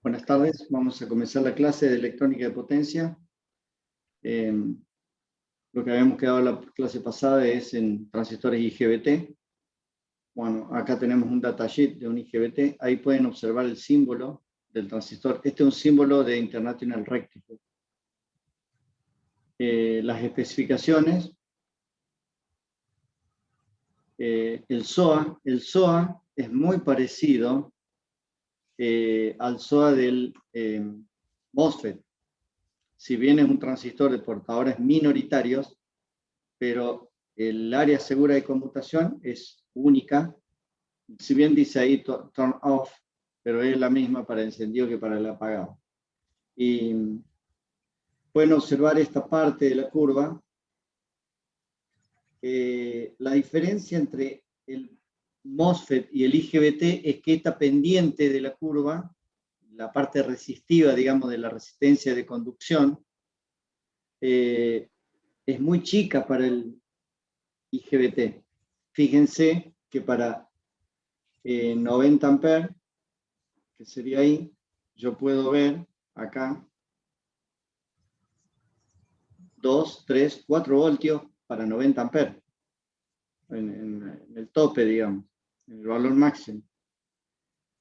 Buenas tardes, vamos a comenzar la clase de electrónica de potencia. Lo que habíamos quedado en la clase pasada es en transistores IGBT. Bueno, acá tenemos un datasheet de un IGBT. Ahí pueden observar el símbolo del transistor. Este es un símbolo de International Rectifier. Las especificaciones. El SOA es muy parecido al SOA del MOSFET. Si bien es un transistor de portadores minoritarios, pero el área segura de conmutación es única. Si bien dice ahí turn off, pero es la misma para el encendido que para el apagado. Y pueden observar esta parte de la curva. La diferencia entre el MOSFET y el IGBT es que esta pendiente de la curva, la parte resistiva, digamos, de la resistencia de conducción, es muy chica para el IGBT. Fíjense que para 90 amperes, que sería ahí, yo puedo ver acá 2, 3, 4 voltios para 90 amperes. En el tope, digamos, en el valor máximo.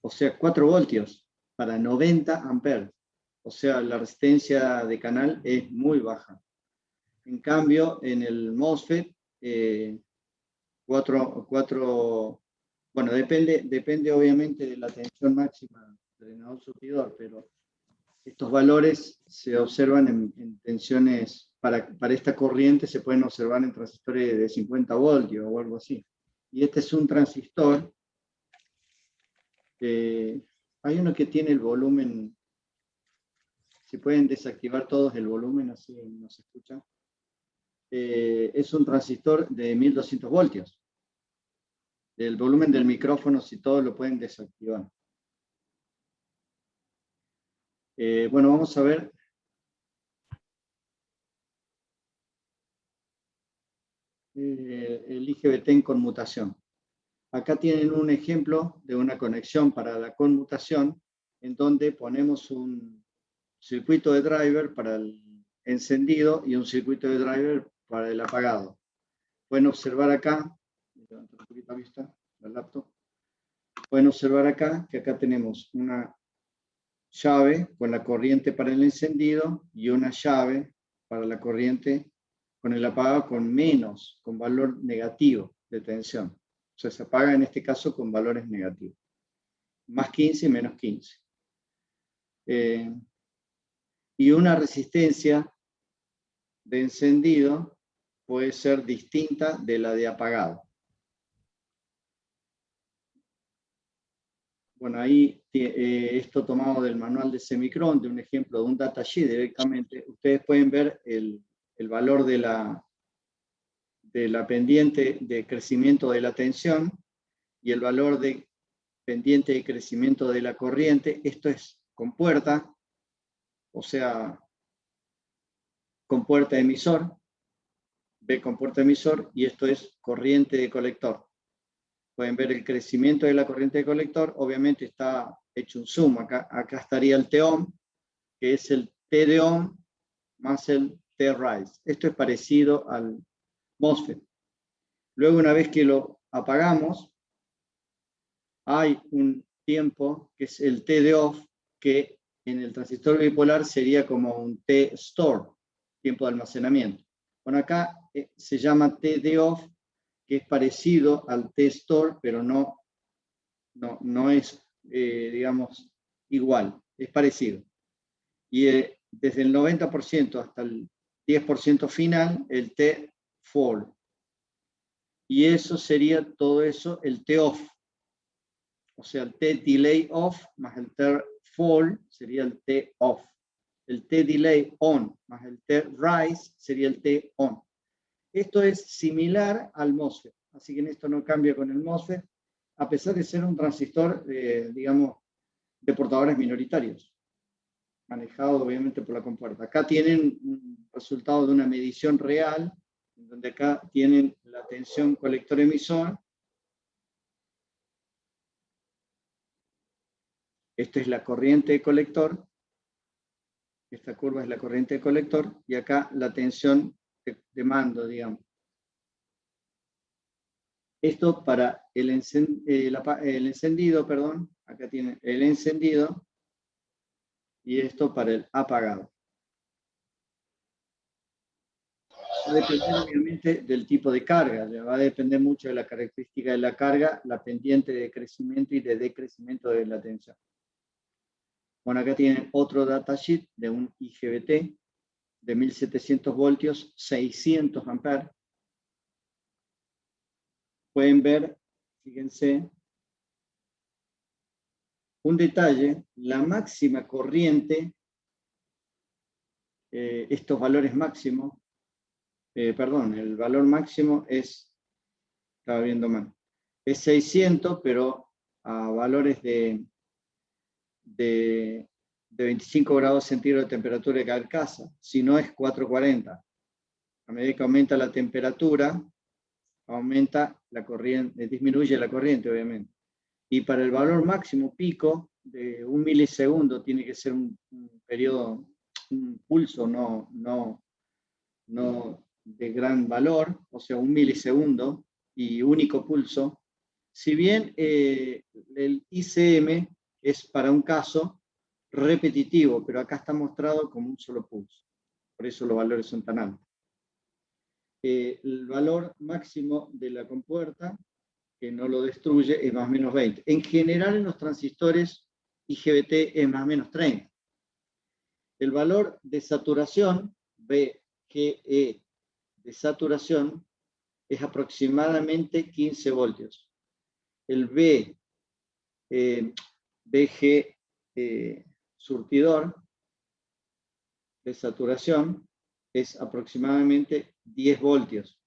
O sea, 4 voltios para 90 amperes. O sea, la resistencia de canal es muy baja. En cambio, en el MOSFET, 4, bueno, depende obviamente de la tensión máxima del drenador surtidor, pero estos valores se observan en tensiones, para esta corriente se pueden observar en transistores de 50 voltios o algo así. Y este es un transistor, hay uno que tiene el volumen, si pueden desactivar todos el volumen, así no se escucha. Es un transistor de 1200 voltios. El volumen del micrófono, si todos lo pueden desactivar. Bueno, vamos a ver. El IGBT en conmutación. Acá tienen un ejemplo de una conexión para la conmutación en donde ponemos un circuito de driver para el encendido y un circuito de driver para el apagado. Pueden observar acá, levanto un poquito la vista, la laptop. Pueden observar acá que acá tenemos una llave con la corriente para el encendido y una llave para la corriente con el apagado con valor negativo de tensión. O sea, se apaga en este caso con valores negativos. Más 15 y menos 15. Y una resistencia de encendido puede ser distinta de la de apagado. Bueno, ahí esto tomado del manual de Semicron, de un ejemplo de un datasheet directamente, ustedes pueden ver el valor de la pendiente de crecimiento de la tensión y el valor de pendiente de crecimiento de la corriente. Esto es compuerta, o sea, compuerta emisor, B compuerta emisor, y esto es corriente de colector. Pueden ver el crecimiento de la corriente de colector, obviamente está hecho un zoom, acá estaría el T-ohm, que es el T de ohm más el T-rise. Esto es parecido al MOSFET. Luego, una vez que lo apagamos, hay un tiempo que es el T de off, que en el transistor bipolar sería como un T store, tiempo de almacenamiento. Bueno, acá se llama T de off, que es parecido al T store, pero no es, digamos, igual, es parecido. Y desde el 90% hasta el 10% final, el T fall. Y eso sería todo eso, el T off. O sea, el T delay off más el T fall sería el T off. El T delay on más el T rise sería el T on. Esto es similar al MOSFET, así que en esto no cambia con el MOSFET, a pesar de ser un transistor, digamos, de portadores minoritarios, manejado obviamente por la compuerta. Acá tienen un resultado de una medición real, donde acá tienen la tensión colector-emisor, Esta es la corriente de colector. Esta curva es la corriente de colector. Y acá la tensión de mando, digamos. Esto para el encendido, perdón. Acá tiene el encendido. Y esto para el apagado. Va a depender obviamente del tipo de carga, va a depender mucho de la característica de la carga, la pendiente de crecimiento y de decrecimiento de la tensión. Bueno, acá tienen otro datasheet de un IGBT de 1700 voltios, 600 amperes. Pueden ver, fíjense, un detalle, la máxima corriente, estos valores máximos, perdón, el valor máximo es, estaba viendo mal, es 600, pero a valores de 25 grados centígrados de temperatura de carcasa, si no es 440. A medida que aumenta la temperatura, aumenta la corriente, disminuye la corriente, obviamente. Y para el valor máximo pico de 1 milisegundo tiene que ser un periodo, un pulso no de gran valor, o sea, 1 milisegundo y único pulso. Si bien el ICM es para un caso repetitivo, pero acá está mostrado como un solo pulso. Por eso los valores son tan altos. El valor máximo de la compuerta, que no lo destruye, es más o menos 20. En general, en los transistores IGBT es más o menos 30. El valor de saturación, VGE de saturación, es aproximadamente 15 voltios. El VG surtidor de saturación es aproximadamente 10 voltios.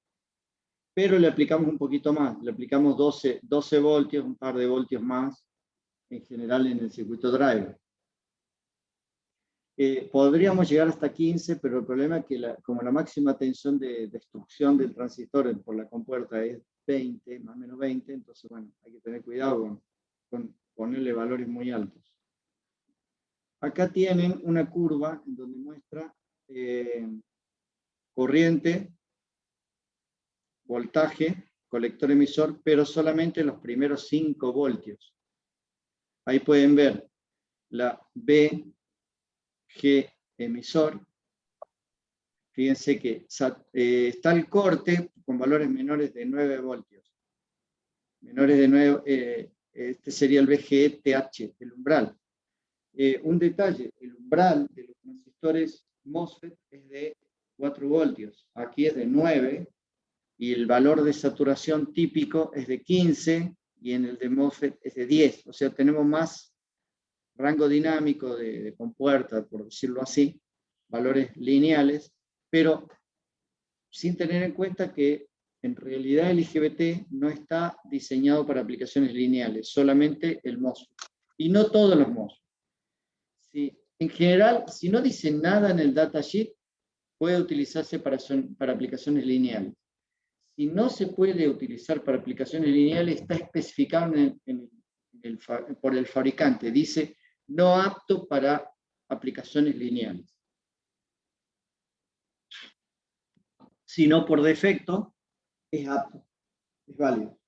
Pero le aplicamos un poquito más, le aplicamos 12 voltios, un par de voltios más, en general en el circuito driver. Podríamos llegar hasta 15, pero el problema es que como la máxima tensión de destrucción del transistor por la compuerta es 20, más o menos 20, entonces bueno, hay que tener cuidado con ponerle valores muy altos. Acá tienen una curva en donde muestra corriente, voltaje, colector emisor, pero solamente los primeros 5 voltios. Ahí pueden ver la VG emisor. Fíjense que está el corte con valores menores de 9 voltios. Menores de 9, este sería el VGE-TH, el umbral. Un detalle, el umbral de los transistores MOSFET es de 4 voltios. Aquí es de 9 y el valor de saturación típico es de 15 y en el de MOSFET es de 10. O sea, tenemos más rango dinámico de compuerta, por decirlo así, valores lineales, pero sin tener en cuenta que en realidad el IGBT no está diseñado para aplicaciones lineales, solamente el MOSFET. Y no todos los MOSFET. Sí, en general, si no dice nada en el datasheet, puede utilizarse para aplicaciones lineales. Si no se puede utilizar para aplicaciones lineales, está especificado por el fabricante. Dice, no apto para aplicaciones lineales. Si no, por defecto, es apto, es válido.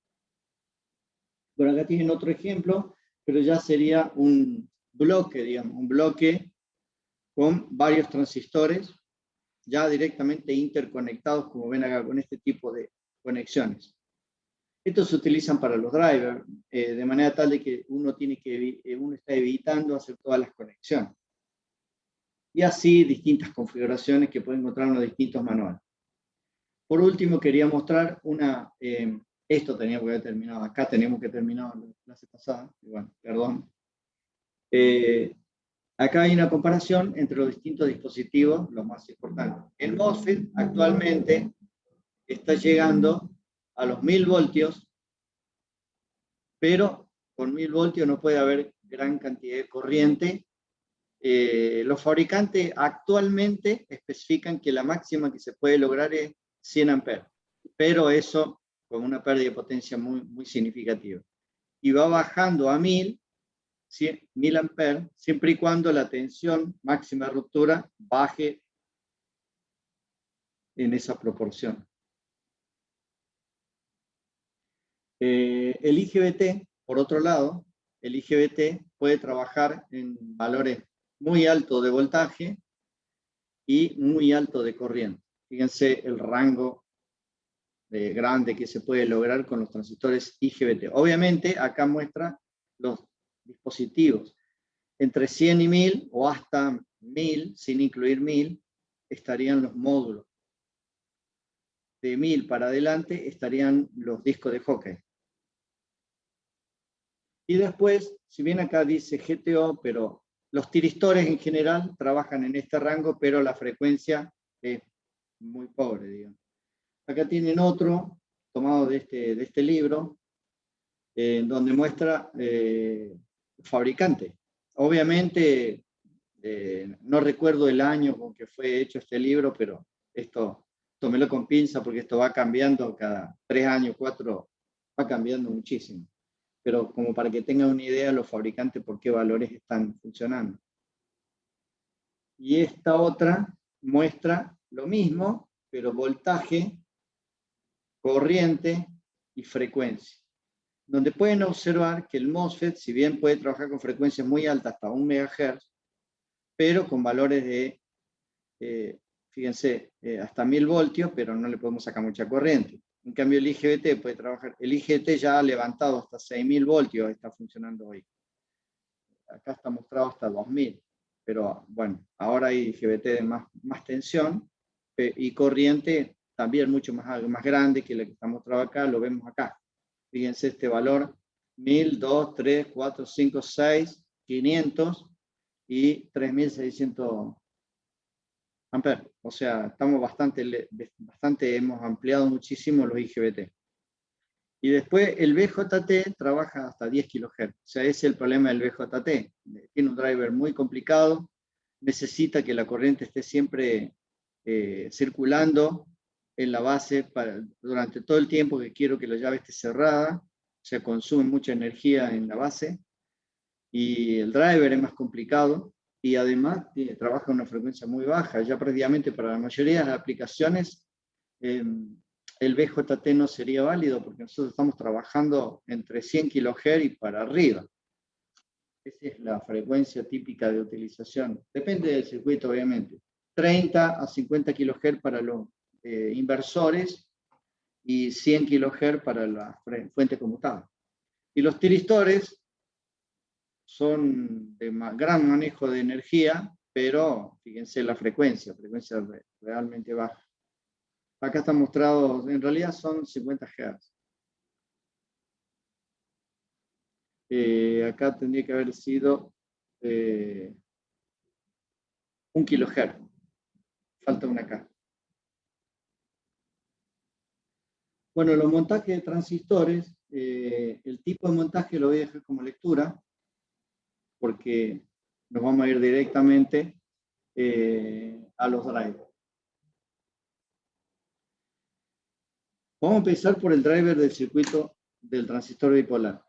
Bueno, acá tienen otro ejemplo, pero ya sería un bloque, digamos, un bloque con varios transistores ya directamente interconectados, como ven acá, con este tipo de conexiones. Estos se utilizan para los drivers, de manera tal de que uno está evitando hacer todas las conexiones. Y así distintas configuraciones que pueden encontrar en los distintos manuales. Por último, quería mostrar esto teníamos que haber terminado, acá teníamos que terminar en la clase pasada, bueno, perdón. Acá hay una comparación entre los distintos dispositivos, los más importantes. El MOSFET actualmente está llegando a los 1000 voltios, pero con 1000 voltios no puede haber gran cantidad de corriente. Los fabricantes actualmente especifican que la máxima que se puede lograr es 100 amperes, pero eso con una pérdida de potencia muy, muy significativa. Y va bajando a 1000 1000 amperes, siempre y cuando la tensión máxima de ruptura baje en esa proporción. El IGBT, por otro lado, el IGBT puede trabajar en valores muy altos de voltaje y muy alto de corriente. Fíjense el rango grande que se puede lograr con los transistores IGBT. Obviamente, acá muestra los dispositivos. Entre 100 y 1000 o hasta 1000, sin incluir 1000, estarían los módulos. De 1000 para adelante estarían los discos de hockey. Y después, si bien acá dice GTO, pero los tiristores en general trabajan en este rango, pero la frecuencia es muy pobre, digamos. Acá tienen otro, tomado de este libro, donde muestra fabricante. Obviamente, no recuerdo el año con que fue hecho este libro, pero esto tómelo con pinza porque esto va cambiando cada 3 años, 4, va cambiando muchísimo. Pero como para que tengan una idea los fabricantes por qué valores están funcionando. Y esta otra muestra lo mismo, pero voltaje, corriente y frecuencia. Donde pueden observar que el MOSFET, si bien puede trabajar con frecuencias muy altas, hasta 1 MHz, pero con valores de, fíjense, hasta 1000 voltios, pero no le podemos sacar mucha corriente. En cambio, el IGBT puede trabajar, el IGBT ya ha levantado hasta 6000 voltios, está funcionando hoy. Acá está mostrado hasta 2000, pero bueno, ahora hay IGBT de más tensión y corriente también mucho más grande que la que está mostrado acá, lo vemos acá. Fíjense este valor, 1000, 2, 3, 4, 5, 6, 500 y 3600 amperes. O sea, estamos bastante, hemos ampliado muchísimo los IGBT. Y después el BJT trabaja hasta 10 kHz. O sea, ese es el problema del BJT. Tiene un driver muy complicado, necesita que la corriente esté siempre circulando en la base durante todo el tiempo que quiero que la llave esté cerrada. O sea, consume mucha energía en la base. Y el driver es más complicado. Y además trabaja a una frecuencia muy baja. Ya prácticamente para la mayoría de las aplicaciones, el BJT no sería válido porque nosotros estamos trabajando entre 100 kHz y para arriba. Esa es la frecuencia típica de utilización. Depende del circuito, obviamente. 30 a 50 kHz para los inversores y 100 kHz para la fuente conmutable. Y los tiristores son de gran manejo de energía, pero fíjense la frecuencia realmente baja. Acá está mostrado, en realidad son 50 Hz. Acá tendría que haber sido 1 kHz. Falta una acá. Bueno, los montajes de transistores, el tipo de montaje lo voy a dejar como lectura, porque nos vamos a ir directamente a los drivers. Vamos a empezar por el driver del circuito del transistor bipolar.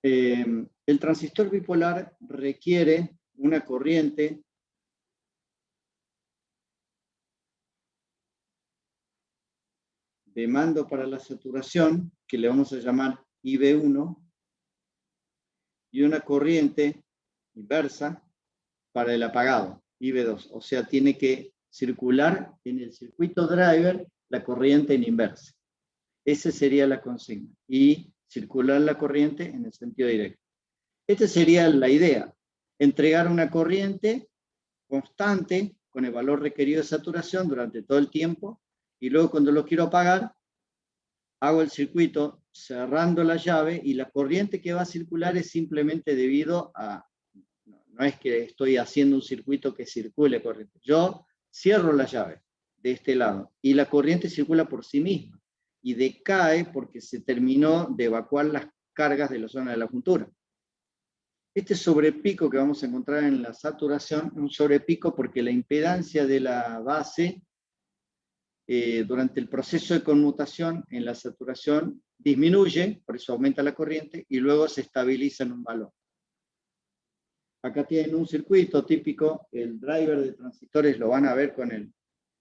El transistor bipolar requiere una corriente de mando para la saturación, que le vamos a llamar IB1, y una corriente inversa para el apagado, IB2. O sea, tiene que circular en el circuito driver la corriente en inversa. Esa sería la consigna. Y circular la corriente en el sentido directo. Esta sería la idea. Entregar una corriente constante con el valor requerido de saturación durante todo el tiempo y luego cuando lo quiero apagar, hago el circuito cerrando la llave y la corriente que va a circular es simplemente debido a, no es que estoy haciendo un circuito que circule corriente. Yo cierro la llave de este lado y la corriente circula por sí misma y decae porque se terminó de evacuar las cargas de la zona de la juntura. Este sobrepico que vamos a encontrar en la saturación, un sobrepico porque la impedancia de la base durante el proceso de conmutación en la saturación disminuye, por eso aumenta la corriente, y luego se estabiliza en un valor. Acá tienen un circuito típico, el driver de transistores lo van a ver con el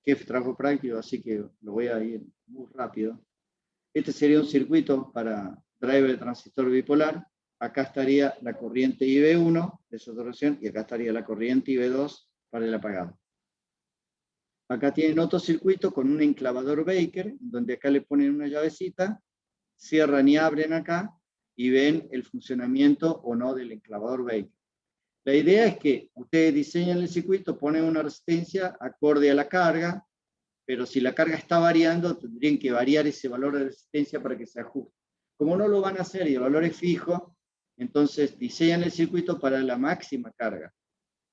jefe de trabajo práctico, así que lo voy a ir muy rápido. Este sería un circuito para driver de transistor bipolar. Acá estaría la corriente IB1 de saturación y acá estaría la corriente IB2 para el apagado. Acá tienen otro circuito con un enclavador Baker, donde acá le ponen una llavecita, cierran y abren acá y ven el funcionamiento o no del enclavador Baker. La idea es que ustedes diseñan el circuito, ponen una resistencia acorde a la carga, pero si la carga está variando, tendrían que variar ese valor de resistencia para que se ajuste. Como no lo van a hacer y el valor es fijo, entonces diseñan el circuito para la máxima carga.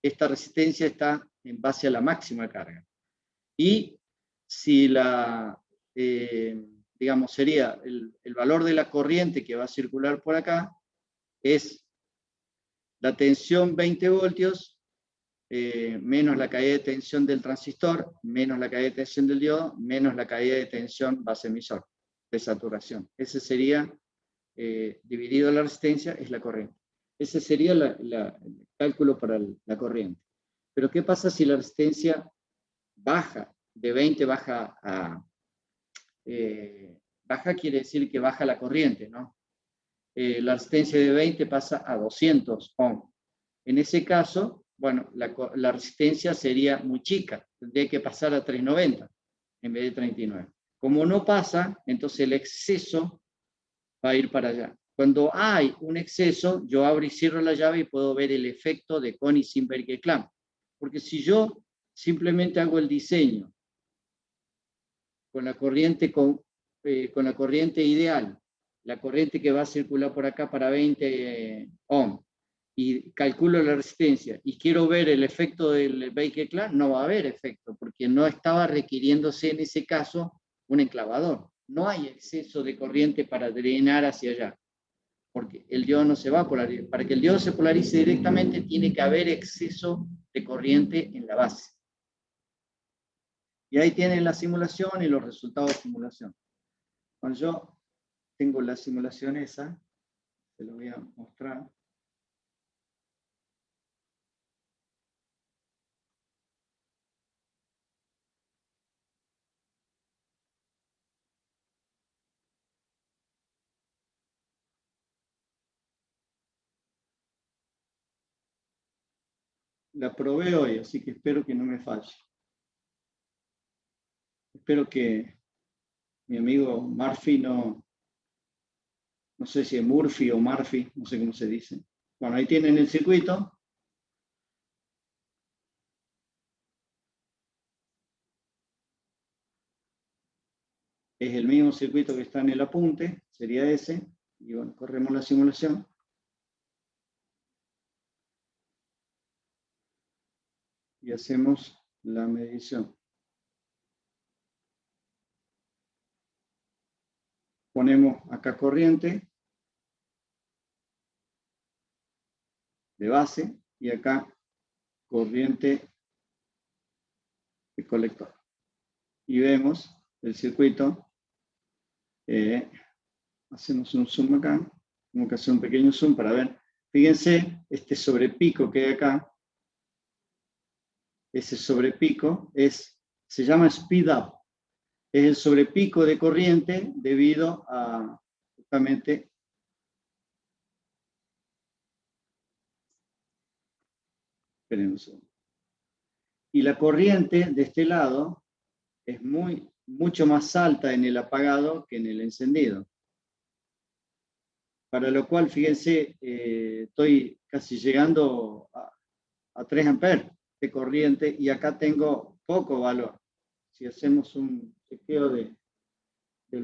Esta resistencia está en base a la máxima carga. Y si digamos, sería el valor de la corriente que va a circular por acá, es la tensión 20 voltios, menos la caída de tensión del transistor, menos la caída de tensión del diodo, menos la caída de tensión base emisor, de saturación. Ese sería, dividido la resistencia, es la corriente. Ese sería el cálculo para la corriente. Pero ¿qué pasa si la resistencia baja? De 20 baja a... baja quiere decir que baja la corriente, ¿no? La resistencia de 20 pasa a 200 ohms. En ese caso, bueno, la resistencia sería muy chica, tendría que pasar a 390 en vez de 39. Como no pasa, entonces el exceso va a ir para allá. Cuando hay un exceso, yo abro y cierro la llave y puedo ver el efecto de König-Simperger-Clamp. Porque si yo simplemente hago el diseño con la corriente ideal, la corriente que va a circular por acá para 20 ohms, y calculo la resistencia y quiero ver el efecto del Baker-Clamp, no va a haber efecto, porque no estaba requiriéndose en ese caso un enclavador. No hay exceso de corriente para drenar hacia allá, porque el diodo no se va a polarizar. Para que el diodo se polarice directamente, tiene que haber exceso de corriente en la base. Y ahí tienen la simulación y los resultados de simulación. Cuando yo tengo la simulación esa, se lo voy a mostrar. La probé hoy, así que espero que no me falle. Espero que mi amigo Murphy no sé si es Murphy o Murphy, no sé cómo se dice. Bueno, ahí tienen el circuito. Es el mismo circuito que está en el apunte, sería ese. Y bueno, corremos la simulación. Y hacemos la medición. Ponemos acá corriente de base y acá corriente de colector. Y vemos el circuito. Hacemos un zoom acá. Tengo que hacer un pequeño zoom para ver. Fíjense, este sobrepico que hay acá, ese sobrepico se llama speed up. Es el sobrepico de corriente debido a justamente y la corriente de este lado es mucho más alta en el apagado que en el encendido. Para lo cual, fíjense, estoy casi llegando a 3 amperes de corriente y acá tengo poco valor. Si hacemos un chequeo del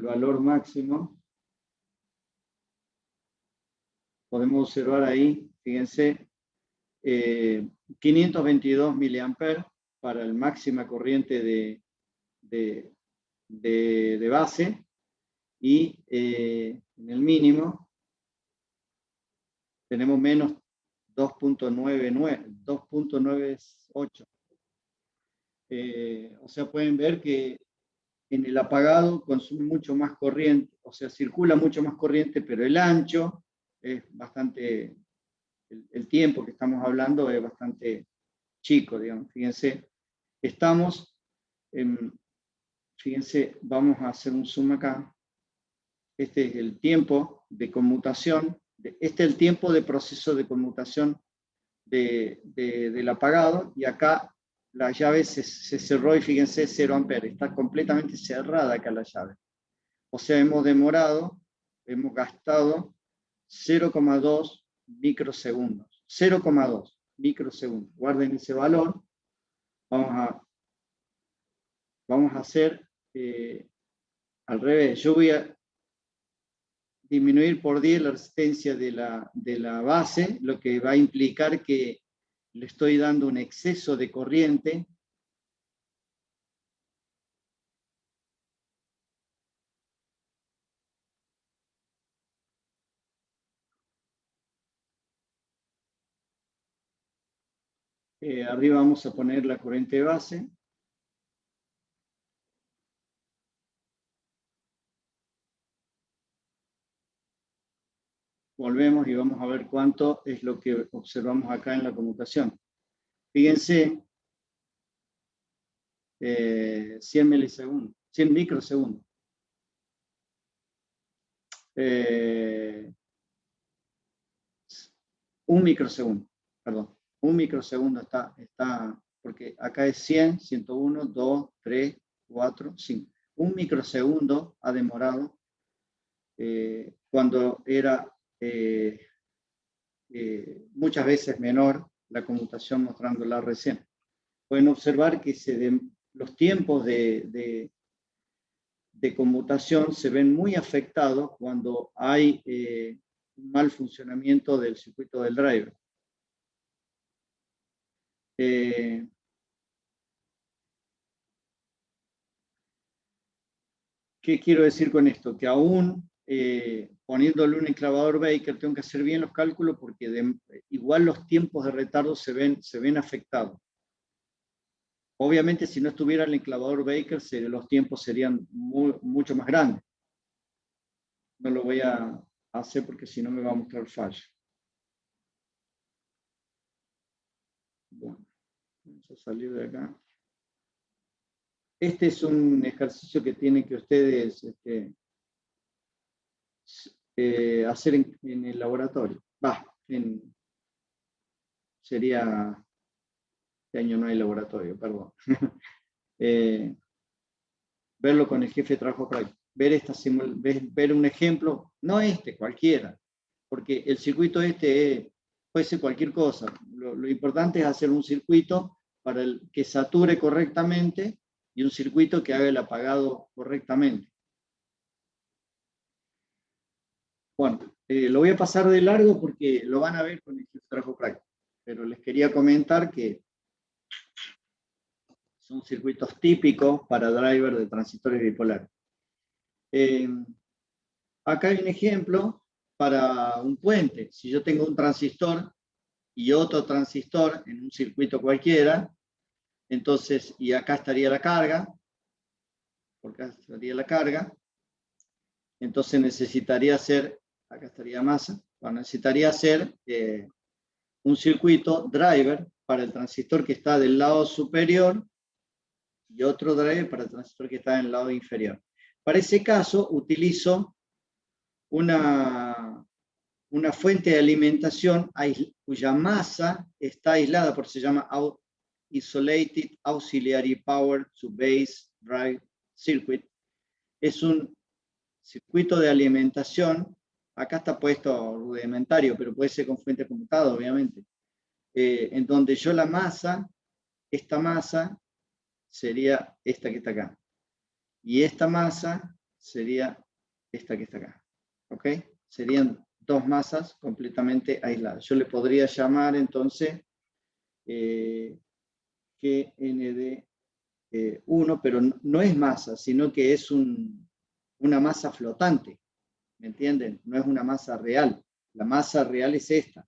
valor máximo, podemos observar ahí, fíjense, 522 miliamperes para la máxima corriente de base y en el mínimo tenemos menos 2.98. O sea, pueden ver que en el apagado consume mucho más corriente, o sea, circula mucho más corriente, pero el ancho es bastante el tiempo que estamos hablando es bastante chico, digamos. Fíjense, fíjense, vamos a hacer un zoom acá. Este es el tiempo de conmutación, este es el tiempo de proceso de conmutación del apagado, y acá la llave se cerró y fíjense, 0 amperes, está completamente cerrada acá la llave. O sea, hemos gastado 0,2 microsegundos. 0,2 microsegundos. Guarden ese valor. Vamos a hacer al revés. Yo voy a disminuir por 10 la resistencia de la base, lo que va a implicar que le estoy dando un exceso de corriente. Arriba vamos a poner la corriente base. Volvemos y vamos a ver cuánto es lo que observamos acá en la conmutación. Fíjense, 100 milisegundos, 100 microsegundos. 1 microsegundo, perdón. 1 microsegundo está, porque acá es 100, 101, 2, 3, 4, 5. 1 microsegundo ha demorado cuando era muchas veces menor la conmutación mostrándola recién. Pueden observar que los tiempos de conmutación se ven muy afectados cuando hay un mal funcionamiento del circuito del driver. ¿Qué quiero decir con esto? Que aún poniéndole un enclavador Baker tengo que hacer bien los cálculos porque igual los tiempos de retardo se ven afectados. Obviamente si no estuviera el enclavador Baker los tiempos serían mucho más grandes. No lo voy a hacer porque si no me va a mostrar fallo. Bueno, vamos a salir de acá. Este es un ejercicio que tienen que ustedes hacer en el laboratorio. Sería, este año no hay laboratorio, perdón. Verlo con el jefe de trabajo práctico. Ver un ejemplo, no cualquiera, porque el circuito puede ser cualquier cosa. Lo importante es hacer un circuito para que sature correctamente y un circuito que haga el apagado correctamente. Bueno, lo voy a pasar de largo porque lo van a ver con el jefe de trabajo práctico, pero les quería comentar que son circuitos típicos para driver de transistores bipolares. Acá hay un ejemplo para un puente. Si yo tengo un transistor y otro transistor en un circuito cualquiera, entonces, y acá estaría la carga, entonces necesitaría hacer, acá estaría masa, necesitaría hacer un circuito driver para el transistor que está del lado superior y otro driver para el transistor que está en el lado inferior. Para ese caso utilizo una fuente de alimentación cuya masa está aislada, por eso se llama Isolated Auxiliary Power to Base Drive Circuit. Es un circuito de alimentación, acá está puesto rudimentario, pero puede ser con fuente conmutada, obviamente, en donde yo esta masa sería esta que está acá, y esta masa sería esta que está acá, ¿ok? Serían dos masas completamente aisladas. Yo le podría llamar entonces GND1, pero no es masa, sino que es una masa flotante, ¿me entienden? No es una masa real. La masa real es esta.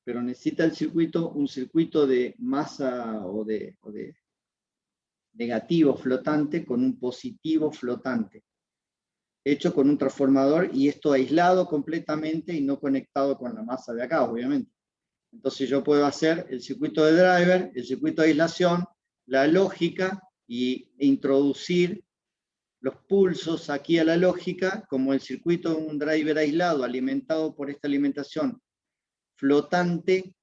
Pero necesita el circuito, un circuito de masa o de negativo flotante con un positivo flotante. hecho con un transformador y esto aislado completamente y no conectado con la masa de acá, obviamente. Entonces yo puedo hacer el circuito de driver, el circuito de aislación, la lógica e introducir los pulsos aquí a la lógica, como el circuito de un driver aislado alimentado por esta alimentación flotante,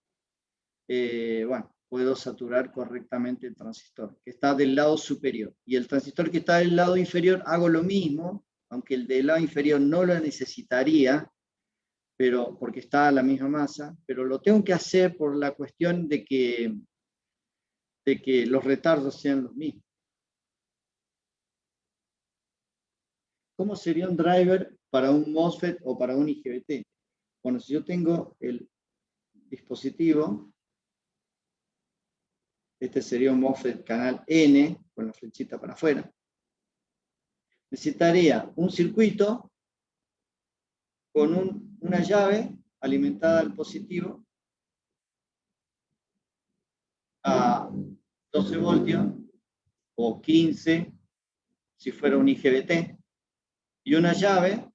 bueno, puedo saturar correctamente el transistor, que está del lado superior. Y el transistor que está del lado inferior, hago lo mismo, aunque el del lado inferior no lo necesitaría, pero, porque está a la misma masa, pero lo tengo que hacer por la cuestión de que los retardos sean los mismos. ¿Cómo sería un driver para un MOSFET o para un IGBT? Bueno, si yo tengo el dispositivo, este sería un MOSFET canal N, con la flechita para afuera. Necesitaría un circuito con una llave alimentada al positivo a 12 voltios o 15 si fuera un IGBT, y una llave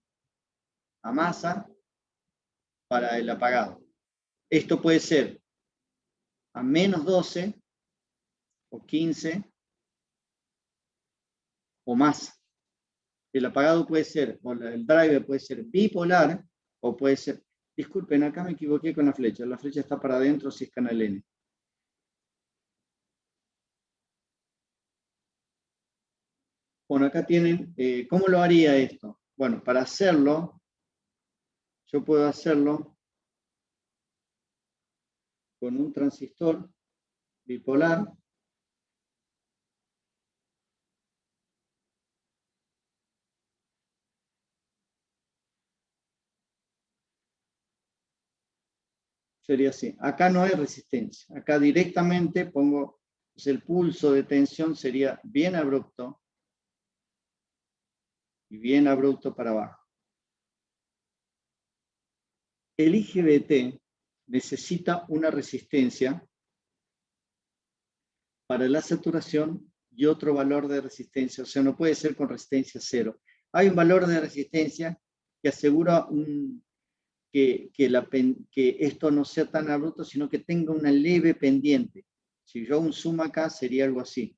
a masa para el apagado. Esto puede ser a menos 12 o 15 o más. El apagado puede ser, o el driver puede ser bipolar, o puede ser, disculpen, acá me equivoqué con la flecha está para adentro si es canal N. Bueno, acá tienen, ¿cómo lo haría esto? Bueno, para hacerlo, yo puedo hacerlo con un transistor bipolar. Sería así. Acá no hay resistencia. Acá directamente pongo, pues el pulso de tensión sería bien abrupto y bien abrupto para abajo. El IGBT necesita una resistencia para la saturación y otro valor de resistencia, o sea, no puede ser con resistencia cero. Hay un valor de resistencia que asegura que esto no sea tan abrupto, sino que tenga una leve pendiente. Si yo hago un zoom acá, sería algo así.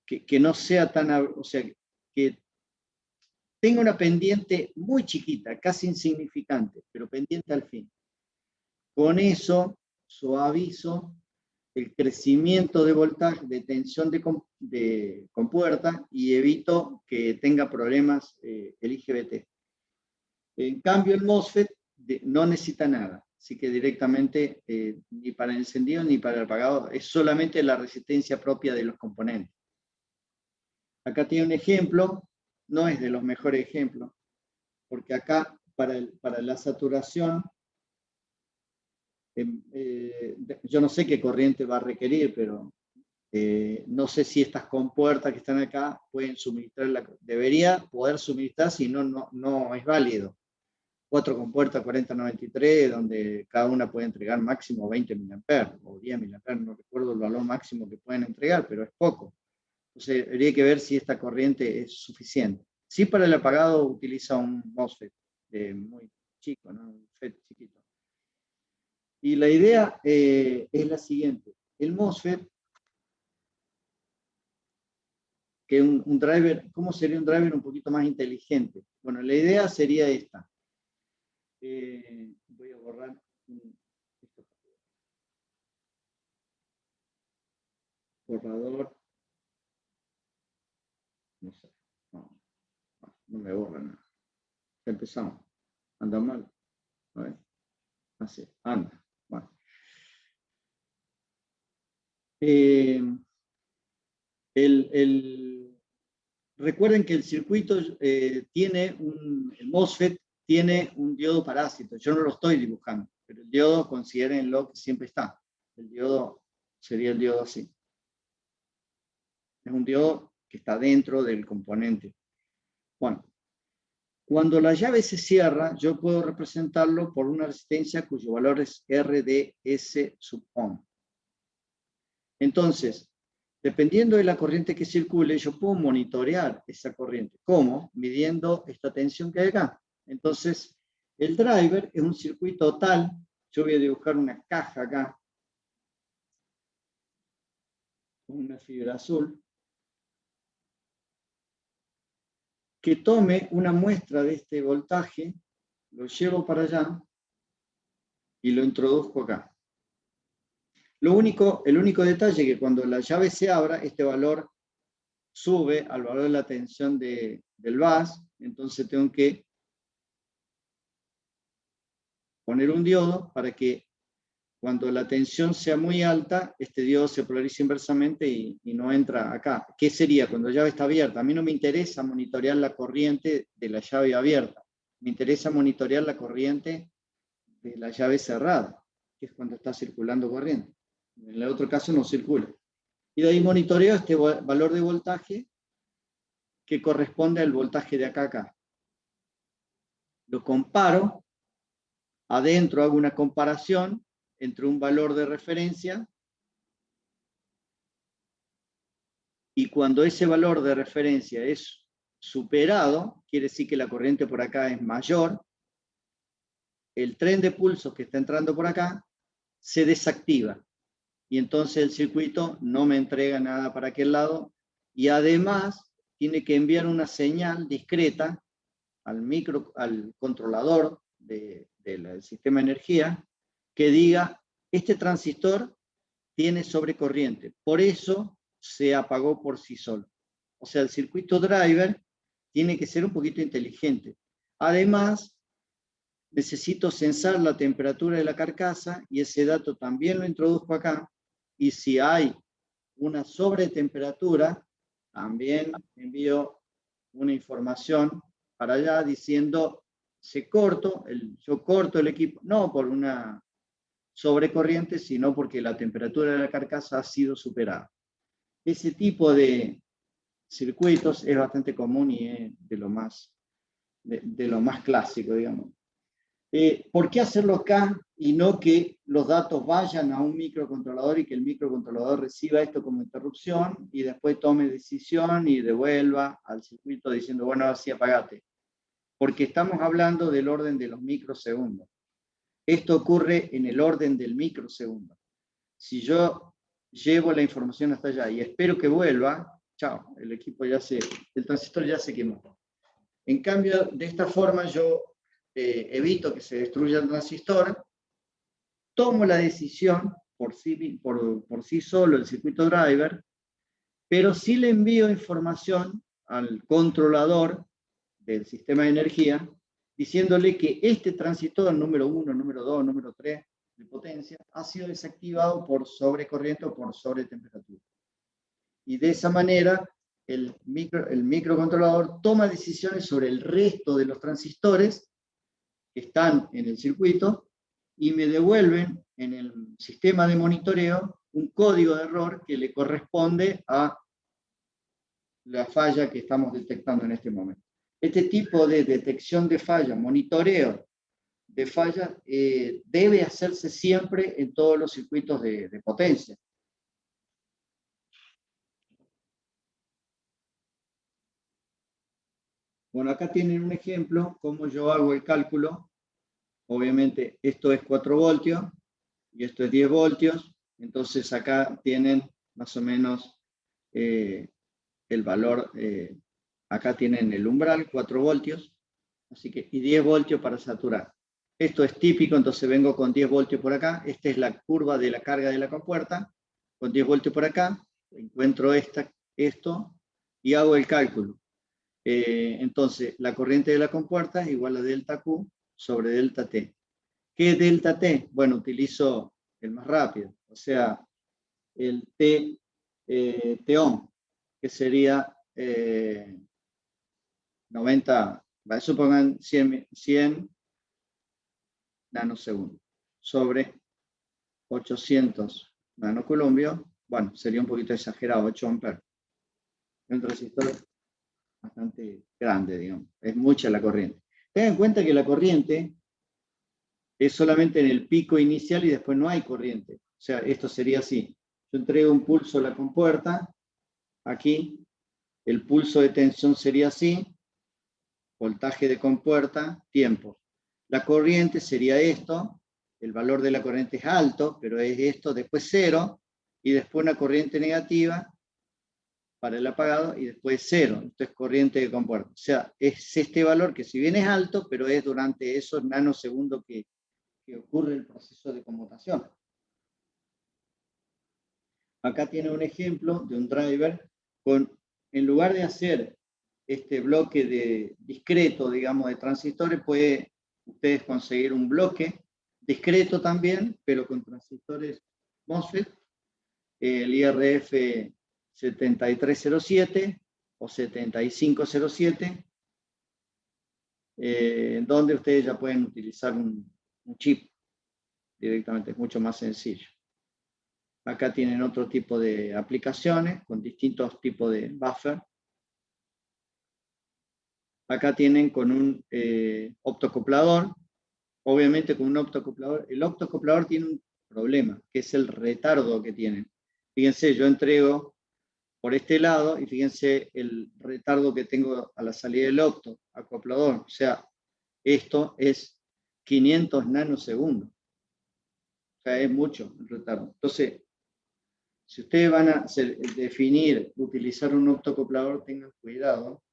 Que no sea tan, o sea, que tenga una pendiente muy chiquita, casi insignificante, pero pendiente al fin. Con eso suavizo el crecimiento de voltaje, de tensión de compuerta y evito que tenga problemas el IGBT. En cambio, el MOSFET no necesita nada, así que directamente ni para el encendido ni para el apagado, es solamente la resistencia propia de los componentes. Acá tiene un ejemplo, no es de los mejores ejemplos, porque acá para la saturación, yo no sé qué corriente va a requerir, pero no sé si estas compuertas que están acá pueden suministrar, debería poder suministrar, si no, no es válido. 4 compuertas 4093, donde cada una puede entregar máximo 20 mA o 10 mA, no recuerdo el valor máximo que pueden entregar, pero es poco. Entonces, habría que ver si esta corriente es suficiente. Sí, para el apagado utiliza un MOSFET muy chico, ¿no? Un FET chiquito. Y la idea es la siguiente. El MOSFET, que un driver, ¿cómo sería un driver un poquito más inteligente? Bueno, la idea sería esta. Voy a borrar esto. Borrador. No sé. No me borra nada. Ya empezamos. Anda mal. A ver. Así. Anda. Bueno. Recuerden que el circuito tiene el MOSFET tiene un diodo parásito. Yo no lo estoy dibujando, pero el diodo, considérenlo que siempre está. El diodo sería el diodo así. Es un diodo que está dentro del componente. Bueno, cuando la llave se cierra, yo puedo representarlo por una resistencia cuyo valor es RDS sub ohm. Entonces, Dependiendo de la corriente que circule, yo puedo monitorear esa corriente. ¿Cómo? Midiendo esta tensión que hay acá. Entonces, el driver es un circuito tal, yo voy a dibujar una caja acá, con una fibra azul, que tome una muestra de este voltaje, lo llevo para allá y lo introduzco acá. El único detalle es que cuando la llave se abra, este valor sube al valor de la tensión del bus, entonces tengo que poner un diodo para que cuando la tensión sea muy alta, este diodo se polariza inversamente y no entra acá. ¿Qué sería cuando la llave está abierta? A mí no me interesa monitorear la corriente de la llave abierta, me interesa monitorear la corriente de la llave cerrada, que es cuando está circulando corriente. En el otro caso no circula. Y de ahí monitoreo este valor de voltaje que corresponde al voltaje de acá a acá. Lo comparo, adentro hago una comparación entre un valor de referencia y cuando ese valor de referencia es superado, quiere decir que la corriente por acá es mayor, el tren de pulsos que está entrando por acá se desactiva y entonces el circuito no me entrega nada para aquel lado y además tiene que enviar una señal discreta al controlador del sistema de energía que diga, este transistor tiene sobrecorriente, por eso se apagó por sí solo. O sea, el circuito driver tiene que ser un poquito inteligente. Además, necesito censar la temperatura de la carcasa y ese dato también lo introduzco acá. Y si hay una sobretemperatura, también envío una información para allá diciendo, yo corto el equipo, no por una sobrecorriente, sino porque la temperatura de la carcasa ha sido superada. Ese tipo de circuitos es bastante común y es de lo más clásico, digamos. ¿Por qué hacerlo acá y no que los datos vayan a un microcontrolador y que el microcontrolador reciba esto como interrupción y después tome decisión y devuelva al circuito diciendo, bueno, así apagate? Porque estamos hablando del orden de los microsegundos. Esto ocurre en el orden del microsegundo. Si yo llevo la información hasta allá y espero que vuelva, chao, el transistor ya se quemó. En cambio, de esta forma yo evito que se destruya el transistor, tomo la decisión por sí solo el circuito driver, pero sí le envío información al controlador del sistema de energía, diciéndole que este transistor número 1, número 2, número 3 de potencia ha sido desactivado por sobrecorriente o por sobretemperatura. Y de esa manera el microcontrolador toma decisiones sobre el resto de los transistores que están en el circuito y me devuelven en el sistema de monitoreo un código de error que le corresponde a la falla que estamos detectando en este momento. Este tipo de detección de falla, monitoreo de falla, debe hacerse siempre en todos los circuitos de potencia. Bueno, acá tienen un ejemplo, cómo yo hago el cálculo. Obviamente esto es 4 voltios y esto es 10 voltios. Entonces acá tienen más o menos el valor, acá tienen el umbral, 4 voltios, así que, y 10 voltios para saturar. Esto es típico, entonces vengo con 10 voltios por acá. Esta es la curva de la carga de la compuerta, con 10 voltios por acá, encuentro esto y hago el cálculo. Entonces, la corriente de la compuerta es igual a delta Q sobre delta T. ¿Qué es delta T? Bueno, utilizo el más rápido, o sea, el T ohm, que sería 90, supongan 100 nanosegundos sobre 800 nanocoulombios. Bueno, sería un poquito exagerado, 8 amperes. Es un transistor bastante grande, digamos. Es mucha la corriente. Tengan en cuenta que la corriente es solamente en el pico inicial y después no hay corriente. O sea, esto sería así. Yo entrego un pulso a la compuerta, aquí, el pulso de tensión sería así, voltaje de compuerta, tiempo. La corriente sería esto, el valor de la corriente es alto, pero es esto, después 0, y después una corriente negativa para el apagado, y después 0, esto es corriente de compuerta. O sea, es este valor que si bien es alto, pero es durante esos nanosegundos que ocurre el proceso de conmutación. Acá tiene un ejemplo de un driver con, en lugar de hacer este bloque de discreto, digamos, de transistores, puede ustedes conseguir un bloque discreto también, pero con transistores MOSFET, el IRF 7307 o 7507, donde ustedes ya pueden utilizar un chip directamente, es mucho más sencillo. Acá tienen otro tipo de aplicaciones con distintos tipos de buffer. Acá tienen con un optocoplador. Obviamente con un optocoplador. El optocoplador tiene un problema, que es el retardo que tienen. Fíjense, yo entrego por este lado y fíjense el retardo que tengo a la salida del optocoplador. O sea, esto es 500 nanosegundos. O sea, es mucho el retardo. Entonces, si ustedes van a definir, utilizar un optocoplador, tengan cuidado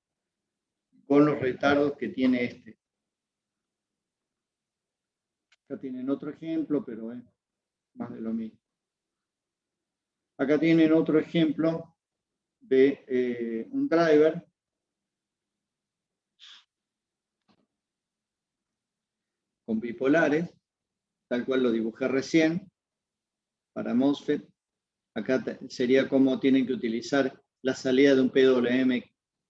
con los retardos que tiene este. Acá tienen otro ejemplo, pero es más de lo mismo. Acá tienen otro ejemplo de un driver con bipolares, tal cual lo dibujé recién, para MOSFET. Acá sería como tienen que utilizar la salida de un PWM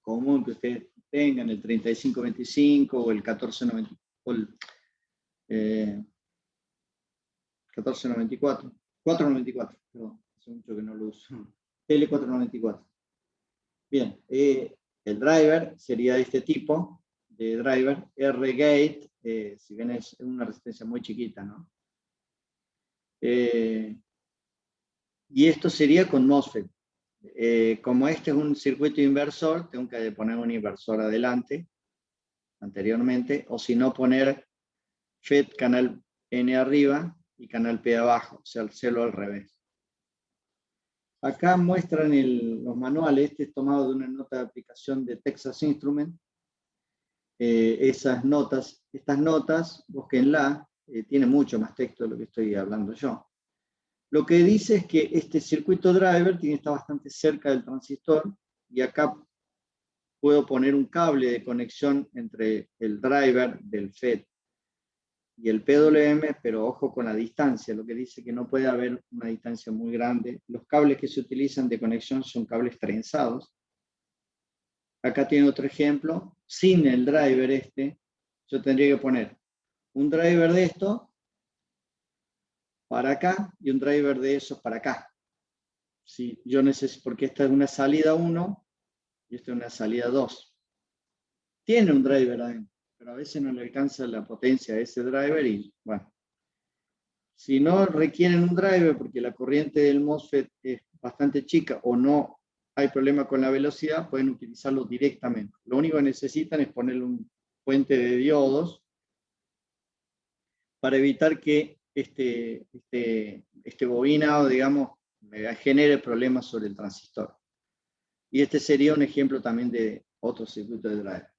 común que ustedes tengan, el 3525 o el 1490, o el 1494, 494, perdón, hace mucho que no lo uso, L494. Bien, el driver sería de este tipo, de driver, R-Gate, si bien es una resistencia muy chiquita, ¿no? Y esto sería con MOSFET. Como este es un circuito inversor, tengo que poner un inversor adelante, anteriormente, o si no poner FET canal N arriba y canal P abajo, o sea, hacerlo al revés. Acá muestran los manuales, este es tomado de una nota de aplicación de Texas Instruments. Estas notas, búsquenla, tiene mucho más texto de lo que estoy hablando yo. Lo que dice es que este circuito driver tiene que estar bastante cerca del transistor y acá puedo poner un cable de conexión entre el driver del FET y el PWM, pero ojo con la distancia, lo que dice que no puede haber una distancia muy grande. Los cables que se utilizan de conexión son cables trenzados. Acá tiene otro ejemplo, sin el driver este, yo tendría que poner un driver de esto para acá y un driver de esos para acá. Si yo necesito, porque esta es una salida 1 y esta es una salida 2. Tiene un driver adentro, pero a veces no le alcanza la potencia de ese driver y bueno. Si no requieren un driver porque la corriente del MOSFET es bastante chica o no hay problema con la velocidad, pueden utilizarlo directamente. Lo único que necesitan es ponerle un puente de diodos para evitar que este bobinado, digamos, genere problemas sobre el transistor. Y este sería un ejemplo también de otro circuito de driver.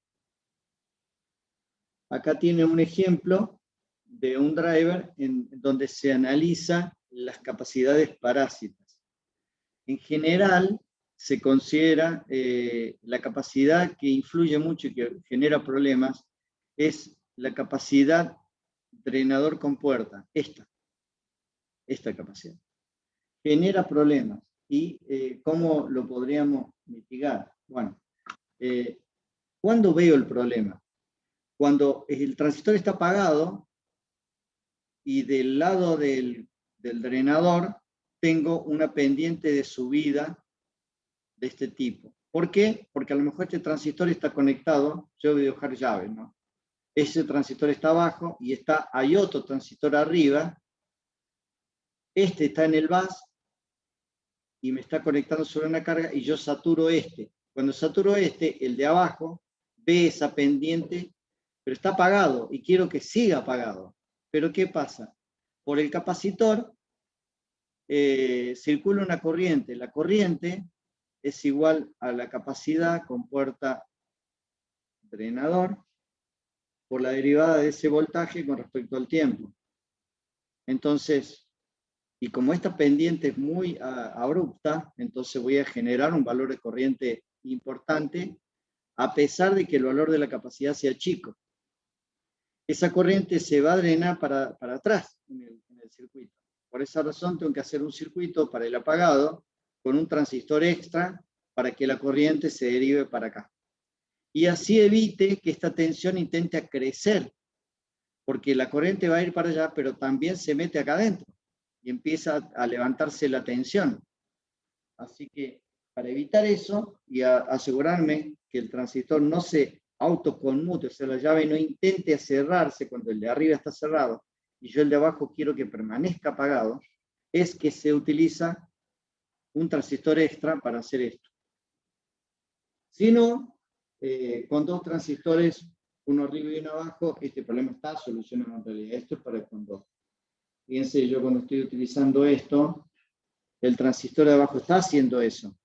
Acá tiene un ejemplo de un driver en donde se analiza las capacidades parásitas. En general, se considera la capacidad que influye mucho y que genera problemas es la capacidad drenador compuerta, esta capacidad. Genera problemas. ¿Y cómo lo podríamos mitigar? Bueno, ¿cuándo veo el problema? Cuando el transistor está apagado y del lado del drenador tengo una pendiente de subida de este tipo. ¿Por qué? Porque a lo mejor este transistor está conectado, yo voy a dejar llave, ¿no? Ese transistor está abajo y hay otro transistor arriba, este está en el bus y me está conectando sobre una carga y yo saturo este. Cuando saturo este, el de abajo ve esa pendiente, pero está apagado y quiero que siga apagado. Pero ¿qué pasa? Por el capacitor circula una corriente. La corriente es igual a la capacidad con puerta drenador por la derivada de ese voltaje con respecto al tiempo. Entonces, y como esta pendiente es muy abrupta, entonces voy a generar un valor de corriente importante, a pesar de que el valor de la capacidad sea chico. Esa corriente se va a drenar para atrás en el circuito. Por esa razón tengo que hacer un circuito para el apagado con un transistor extra para que la corriente se derive para acá. Y así evite que esta tensión intente crecer, porque la corriente va a ir para allá, pero también se mete acá adentro y empieza a levantarse la tensión. Así que para evitar eso y asegurarme que el transistor no se autoconmute, o sea, la llave no intente cerrarse cuando el de arriba está cerrado y yo el de abajo quiero que permanezca apagado, es que se utiliza un transistor extra para hacer esto. Si no, con dos transistores, uno arriba y uno abajo, este problema está solucionado en realidad. Esto es para el con dos. Fíjense, yo cuando estoy utilizando esto, el transistor de abajo está haciendo eso.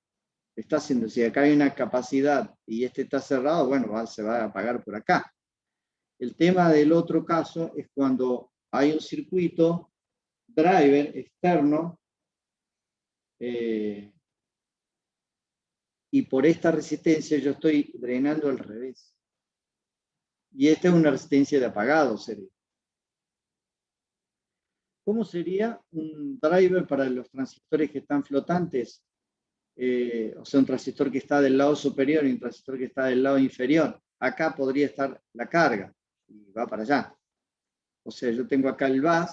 Está haciendo, si acá hay una capacidad y este está cerrado, bueno, se va a apagar por acá. El tema del otro caso es cuando hay un circuito driver externo y por esta resistencia yo estoy drenando al revés. Y esta es una resistencia de apagado, sería. ¿Cómo sería un driver para los transistores que están flotantes? O sea, un transistor que está del lado superior y un transistor que está del lado inferior. Acá podría estar la carga y va para allá. O sea, yo tengo acá el bus,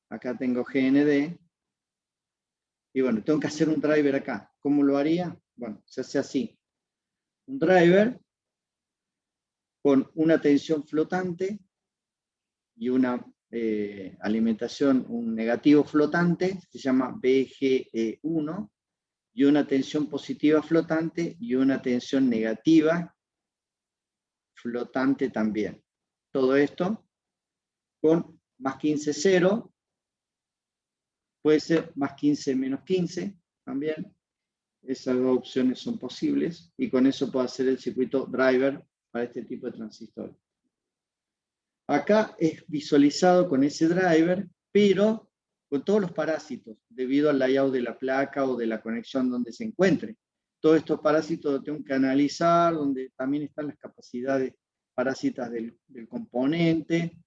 acá tengo GND, y bueno, tengo que hacer un driver acá. ¿Cómo lo haría? Bueno, se hace así. Un driver con una tensión flotante y una alimentación, un negativo flotante, se llama BGE1, y una tensión positiva flotante y una tensión negativa flotante también. Todo esto con más 15, 0, puede ser más 15, menos 15 también. Esas dos opciones son posibles y con eso puedo hacer el circuito driver para este tipo de transistor. Acá es visualizado con ese driver, pero con todos los parásitos, debido al layout de la placa o de la conexión donde se encuentre. Todos estos parásitos los tengo que analizar, donde también están las capacidades parásitas del componente,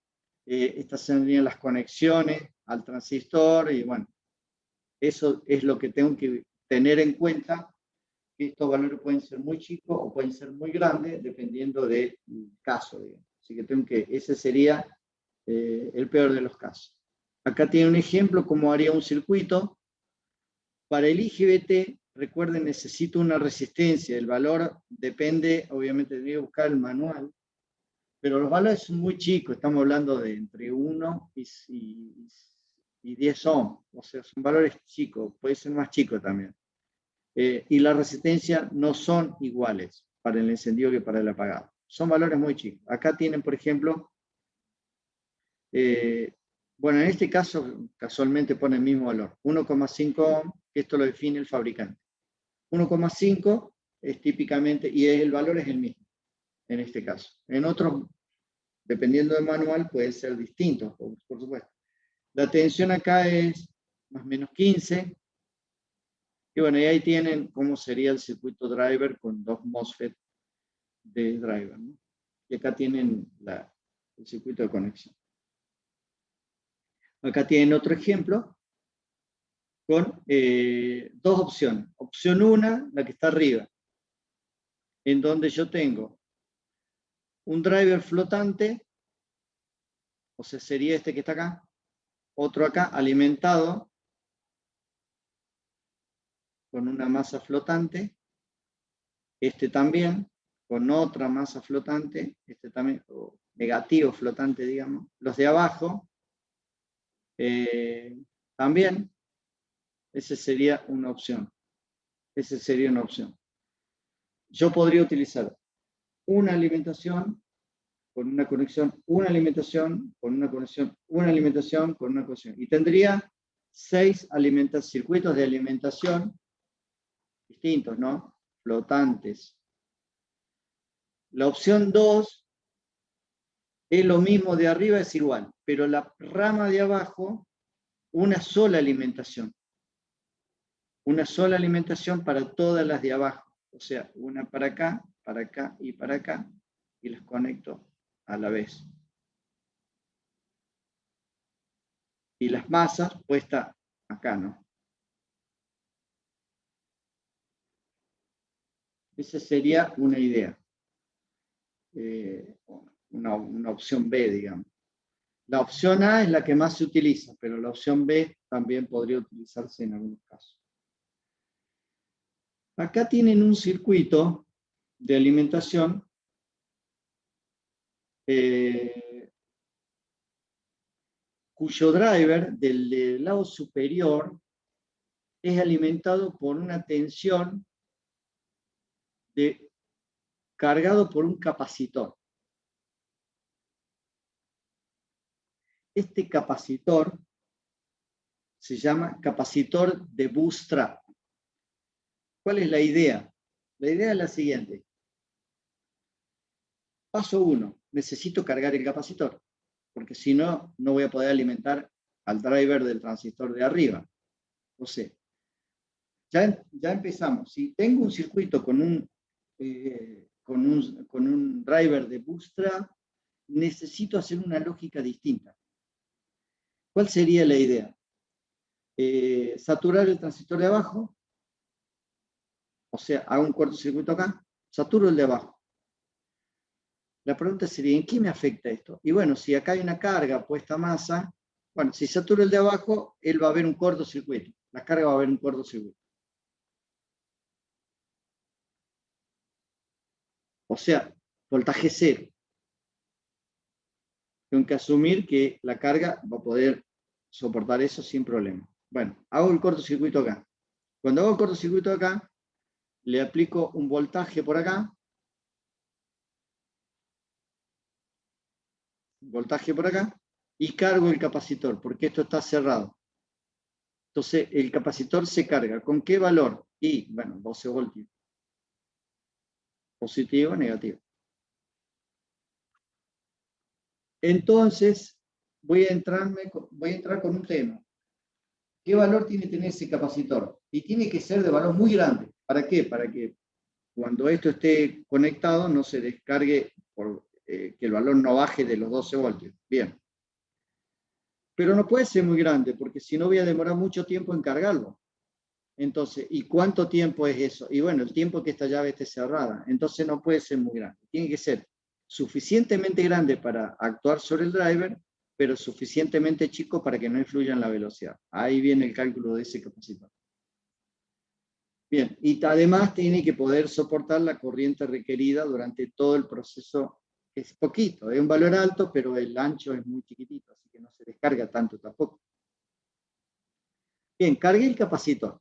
estas serían las conexiones al transistor, y bueno, eso es lo que tengo que tener en cuenta, que estos valores pueden ser muy chicos o pueden ser muy grandes, dependiendo del caso, digamos. Así que ese sería el peor de los casos. Acá tiene un ejemplo cómo haría un circuito. Para el IGBT, recuerden, necesito una resistencia. El valor depende, obviamente, voy a buscar el manual, pero los valores son muy chicos. Estamos hablando de entre 1 y 10 ohms. O sea, son valores chicos, puede ser más chico también. Y la resistencia no son iguales para el encendido que para el apagado. Son valores muy chicos. Acá tienen, por ejemplo, bueno, en este caso casualmente pone el mismo valor, 1,5 ohm, que esto lo define el fabricante. 1,5 es típicamente, y el valor es el mismo, en este caso. En otros, dependiendo del manual, puede ser distinto, por supuesto. La tensión acá es más o menos 15, y bueno, y ahí tienen cómo sería el circuito driver con dos MOSFET de driver, ¿no? Y acá tienen el circuito de conexión. Acá tienen otro ejemplo con dos opciones. Opción 1, la que está arriba, en donde yo tengo un driver flotante, o sea, sería este que está acá, otro acá alimentado con una masa flotante, este también con otra masa flotante, este también, o negativo flotante, digamos. Los de abajo también Esa sería una opción. Esa sería una opción. Yo podría utilizar una alimentación con una conexión, una alimentación con una conexión, una alimentación con una conexión. Y tendría 6 circuitos de alimentación distintos, ¿no? Flotantes. La opción 2 es lo mismo de arriba, es igual, pero la rama de abajo, una sola alimentación. Una sola alimentación para todas las de abajo. O sea, una para acá y para acá, y las conecto a la vez. Y las masas puestas acá, ¿no? Esa sería una idea. Una opción B, digamos. La opción A es la que más se utiliza, pero la opción B también podría utilizarse en algunos casos. Acá tienen un circuito de alimentación cuyo driver del lado superior es alimentado por una tensión cargado por un capacitor. Este capacitor se llama capacitor de bootstrap. ¿Cuál es la idea? La idea es la siguiente. Paso 1, necesito cargar el capacitor, porque si no, no voy a poder alimentar al driver del transistor de arriba. O sea, ya empezamos. Si tengo un circuito con un driver de bootstrap, necesito hacer una lógica distinta. ¿Cuál sería la idea? Saturar el transistor de abajo, o sea, hago un cortocircuito acá, saturo el de abajo. La pregunta sería, ¿en qué me afecta esto? Y bueno, si acá hay una carga puesta a masa, bueno, si saturo el de abajo, él va a haber un cortocircuito. La carga va a haber un cortocircuito. O sea, voltaje cero. Tengo que asumir que la carga va a poder soportar eso sin problema. Bueno, hago el cortocircuito acá. Cuando hago el cortocircuito acá, le aplico un voltaje por acá, voltaje por acá, y cargo el capacitor, porque esto está cerrado. Entonces, el capacitor se carga. ¿Con qué valor? Y, bueno, 12 voltios. Positivo, negativo. Entonces, voy a entrar con un tema. ¿Qué valor tiene que tener ese capacitor? Y tiene que ser de valor muy grande. ¿Para qué? Para que cuando esto esté conectado no se descargue, que el valor no baje de los 12 voltios. Bien. Pero no puede ser muy grande, porque si no voy a demorar mucho tiempo en cargarlo. Entonces, ¿y cuánto tiempo es eso? Y bueno, el tiempo que esta llave esté cerrada. Entonces no puede ser muy grande. Tiene que ser suficientemente grande para actuar sobre el driver, pero suficientemente chico para que no influya en la velocidad. Ahí viene el cálculo de ese capacitor. Bien, y además tiene que poder soportar la corriente requerida durante todo el proceso. Es poquito, es un valor alto, pero el ancho es muy chiquitito, así que no se descarga tanto tampoco. Bien, cargué el capacitor.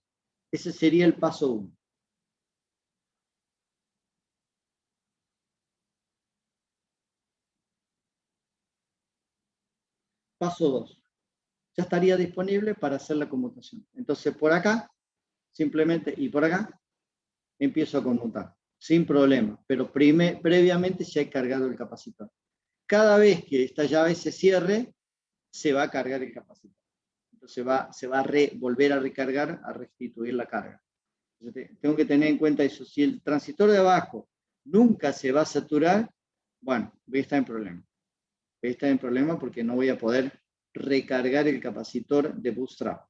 Ese sería el paso 1. Paso 2. Ya estaría disponible para hacer la conmutación. Entonces, por acá, simplemente, y por acá, empiezo a conmutar, sin problema, pero previamente ya he cargado el capacitor. Cada vez que esta llave se cierre, se va a cargar el capacitor. Entonces se va a volver a recargar, a restituir la carga. Entonces, tengo que tener en cuenta eso. Si el transistor de abajo nunca se va a saturar, bueno, voy a estar en problema. Voy a estar en problema porque no voy a poder recargar el capacitor de bootstrap.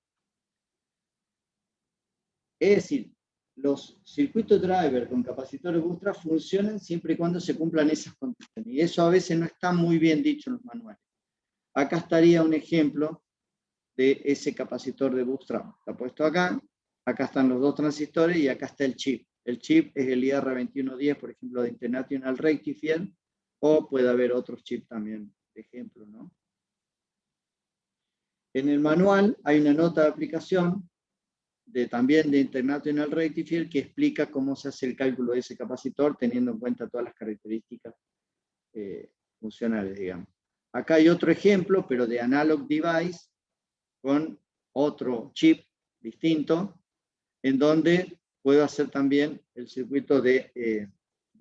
Es decir, los circuitos driver con capacitores bootstrap funcionan siempre y cuando se cumplan esas condiciones. Y eso a veces no está muy bien dicho en los manuales. Acá estaría un ejemplo de ese capacitor de bootstrap. Está puesto acá, acá están los dos transistores y acá está el chip. El chip es el IR2110, por ejemplo, de International Rectifier, o puede haber otros chips también, de ejemplo, ¿no? En el manual hay una nota de aplicación también de International Rectifier, que explica cómo se hace el cálculo de ese capacitor teniendo en cuenta todas las características funcionales, digamos. Acá hay otro ejemplo, pero de analog device, con otro chip distinto, en donde puedo hacer también el circuito de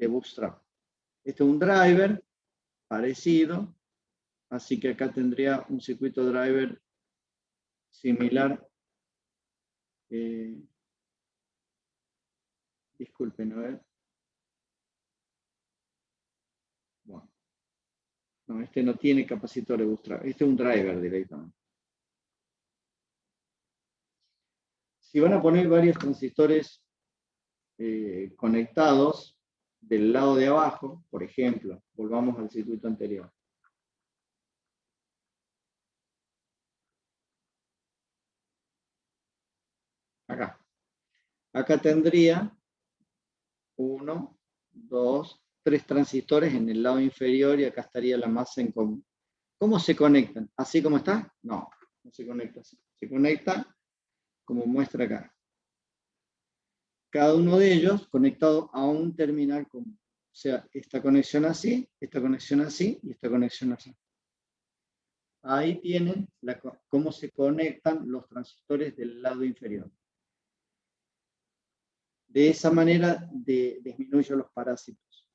bootstrap. Este es un driver parecido, así que acá tendría un circuito driver similar. Disculpen, a ver. Bueno. No, este no tiene capacitor de bootstrap. Este es un driver directamente. Si van a poner varios transistores conectados del lado de abajo, por ejemplo, volvamos al circuito anterior. Acá. Acá tendría 1, 2, 3 transistores en el lado inferior y acá estaría la masa en común. ¿Cómo se conectan? ¿Así como está? No, no se conecta así. Se conecta como muestra acá. Cada uno de ellos conectado a un terminal común. O sea, esta conexión así y esta conexión así. Ahí tienen cómo se conectan los transistores del lado inferior. De esa manera disminuyo los parásitos.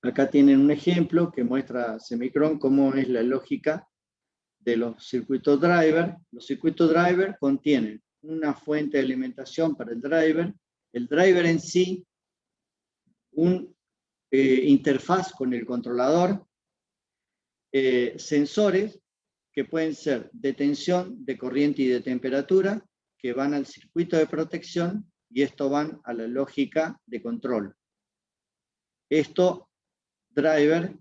Acá tienen un ejemplo que muestra Semicron cómo es la lógica de los circuitos driver. Los circuitos driver contienen una fuente de alimentación para el driver en sí, un interfaz con el controlador, sensores que pueden ser de tensión, de corriente y de temperatura, que van al circuito de protección y esto van a la lógica de control. Estos drivers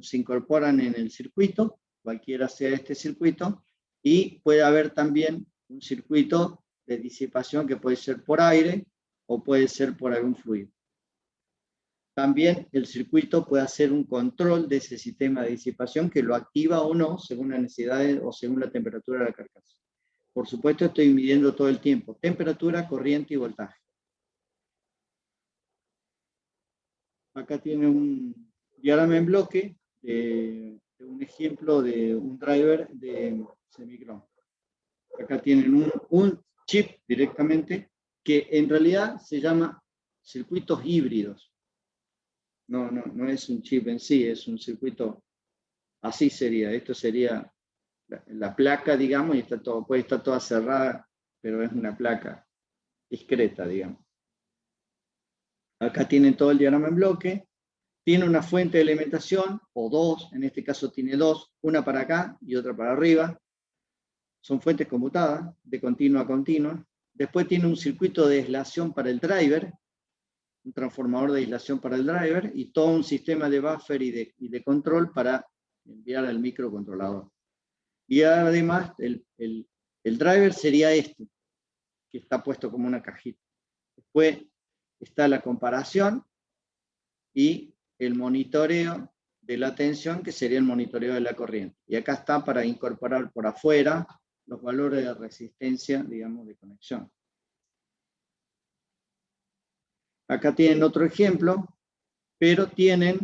se incorporan en el circuito, cualquiera sea este circuito, y puede haber también un circuito de disipación que puede ser por aire o puede ser por algún fluido. También el circuito puede hacer un control de ese sistema de disipación que lo activa o no según las necesidades o según la temperatura de la carcasa. Por supuesto, estoy midiendo todo el tiempo temperatura, corriente y voltaje. Acá tiene un diagrama en bloque de un ejemplo de un driver de Semicron. Acá tienen un chip directamente que en realidad se llama circuitos híbridos. No es un chip en sí, es un circuito, así sería. Esto sería la placa, digamos, y puede estar toda cerrada, pero es una placa discreta, digamos. Acá tienen todo el diagrama en bloque. Tiene una fuente de alimentación, o dos, en este caso tiene dos, una para acá y otra para arriba. Son fuentes conmutadas, de continua a continua. Después tiene un circuito de aislación para el driver, un transformador de aislación para el driver, y todo un sistema de buffer y de control para enviar al microcontrolador. Y además, el driver sería este, que está puesto como una cajita. Después está la comparación y el monitoreo de la tensión, que sería el monitoreo de la corriente. Y acá está para incorporar por afuera los valores de resistencia, digamos, de conexión. Acá tienen otro ejemplo, pero tienen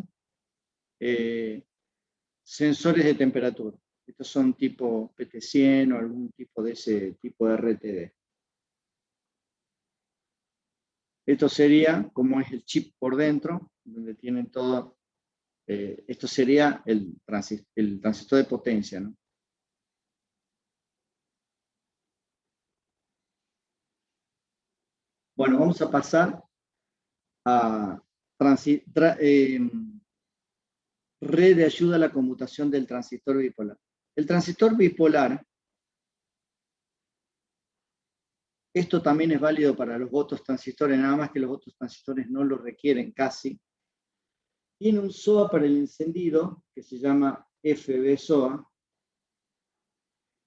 sensores de temperatura. Estos son tipo PT100 o algún tipo de ese tipo de RTD. Esto sería como es el chip por dentro, donde tienen todo. Esto sería el transistor de potencia, ¿no? Bueno, vamos a pasar a red de ayuda a la conmutación del transistor bipolar. El transistor bipolar, esto también es válido para los votos transistores, nada más que los votos transistores no lo requieren casi. Tiene un SOA para el encendido, que se llama FB-SOA,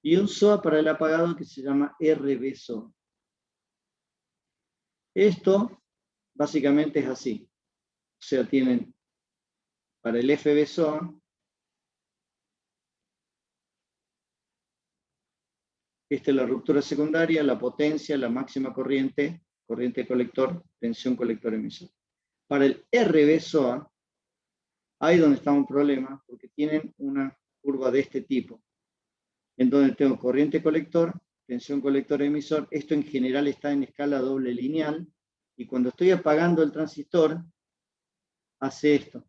y un SOA para el apagado, que se llama RB-SOA. Esto básicamente es así. O sea, tienen para el FB-SOA Esta es la ruptura secundaria, la potencia, la máxima corriente, corriente colector, tensión colector emisor. Para el RB-SOA, ahí donde está un problema, porque tienen una curva de este tipo, en donde tengo corriente colector, tensión colector emisor. Esto en general está en escala doble lineal, y cuando estoy apagando el transistor, hace esto.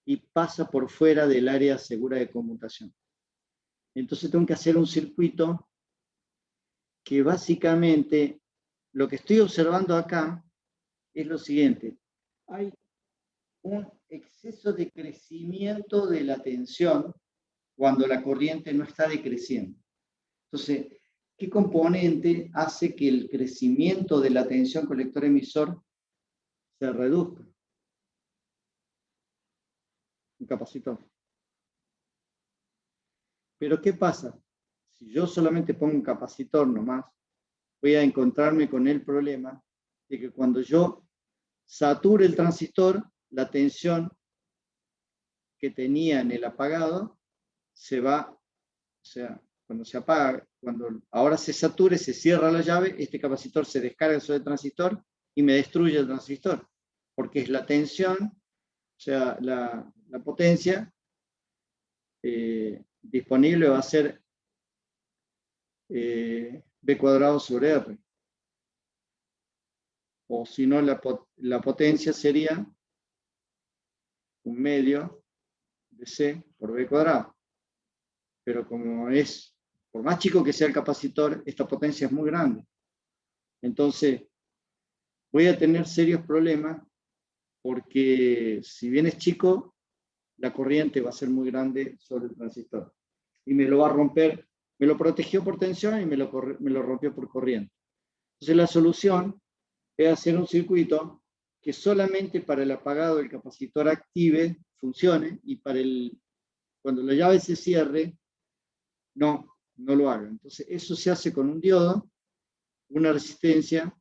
Y pasa por fuera del área segura de conmutación. Entonces tengo que hacer un circuito que básicamente lo que estoy observando acá es lo siguiente. Hay un exceso de crecimiento de la tensión cuando la corriente no está decreciendo. Entonces, ¿qué componente hace que el crecimiento de la tensión colector-emisor se reduzca? Un capacitor. Pero ¿qué pasa? Si yo solamente pongo un capacitor nomás, voy a encontrarme con el problema de que cuando yo sature el transistor, la tensión que tenía en el apagado se va, o sea, cuando se apaga, cuando ahora se sature, se cierra la llave, este capacitor se descarga sobre el transistor y me destruye el transistor, porque es la tensión, o sea, la potencia disponible va a ser B cuadrado sobre R. O si no, la potencia sería un medio de C por B cuadrado. Pero como es, por más chico que sea el capacitor, esta potencia es muy grande. Entonces, voy a tener serios problemas porque si bien es chico, la corriente va a ser muy grande sobre el transistor. Y me lo va a romper, me lo protegió por tensión y me lo rompió por corriente. Entonces la solución es hacer un circuito que solamente para el apagado del capacitor active, funcione, y para cuando la llave se cierre, no lo haga. Entonces eso se hace con un diodo, una resistencia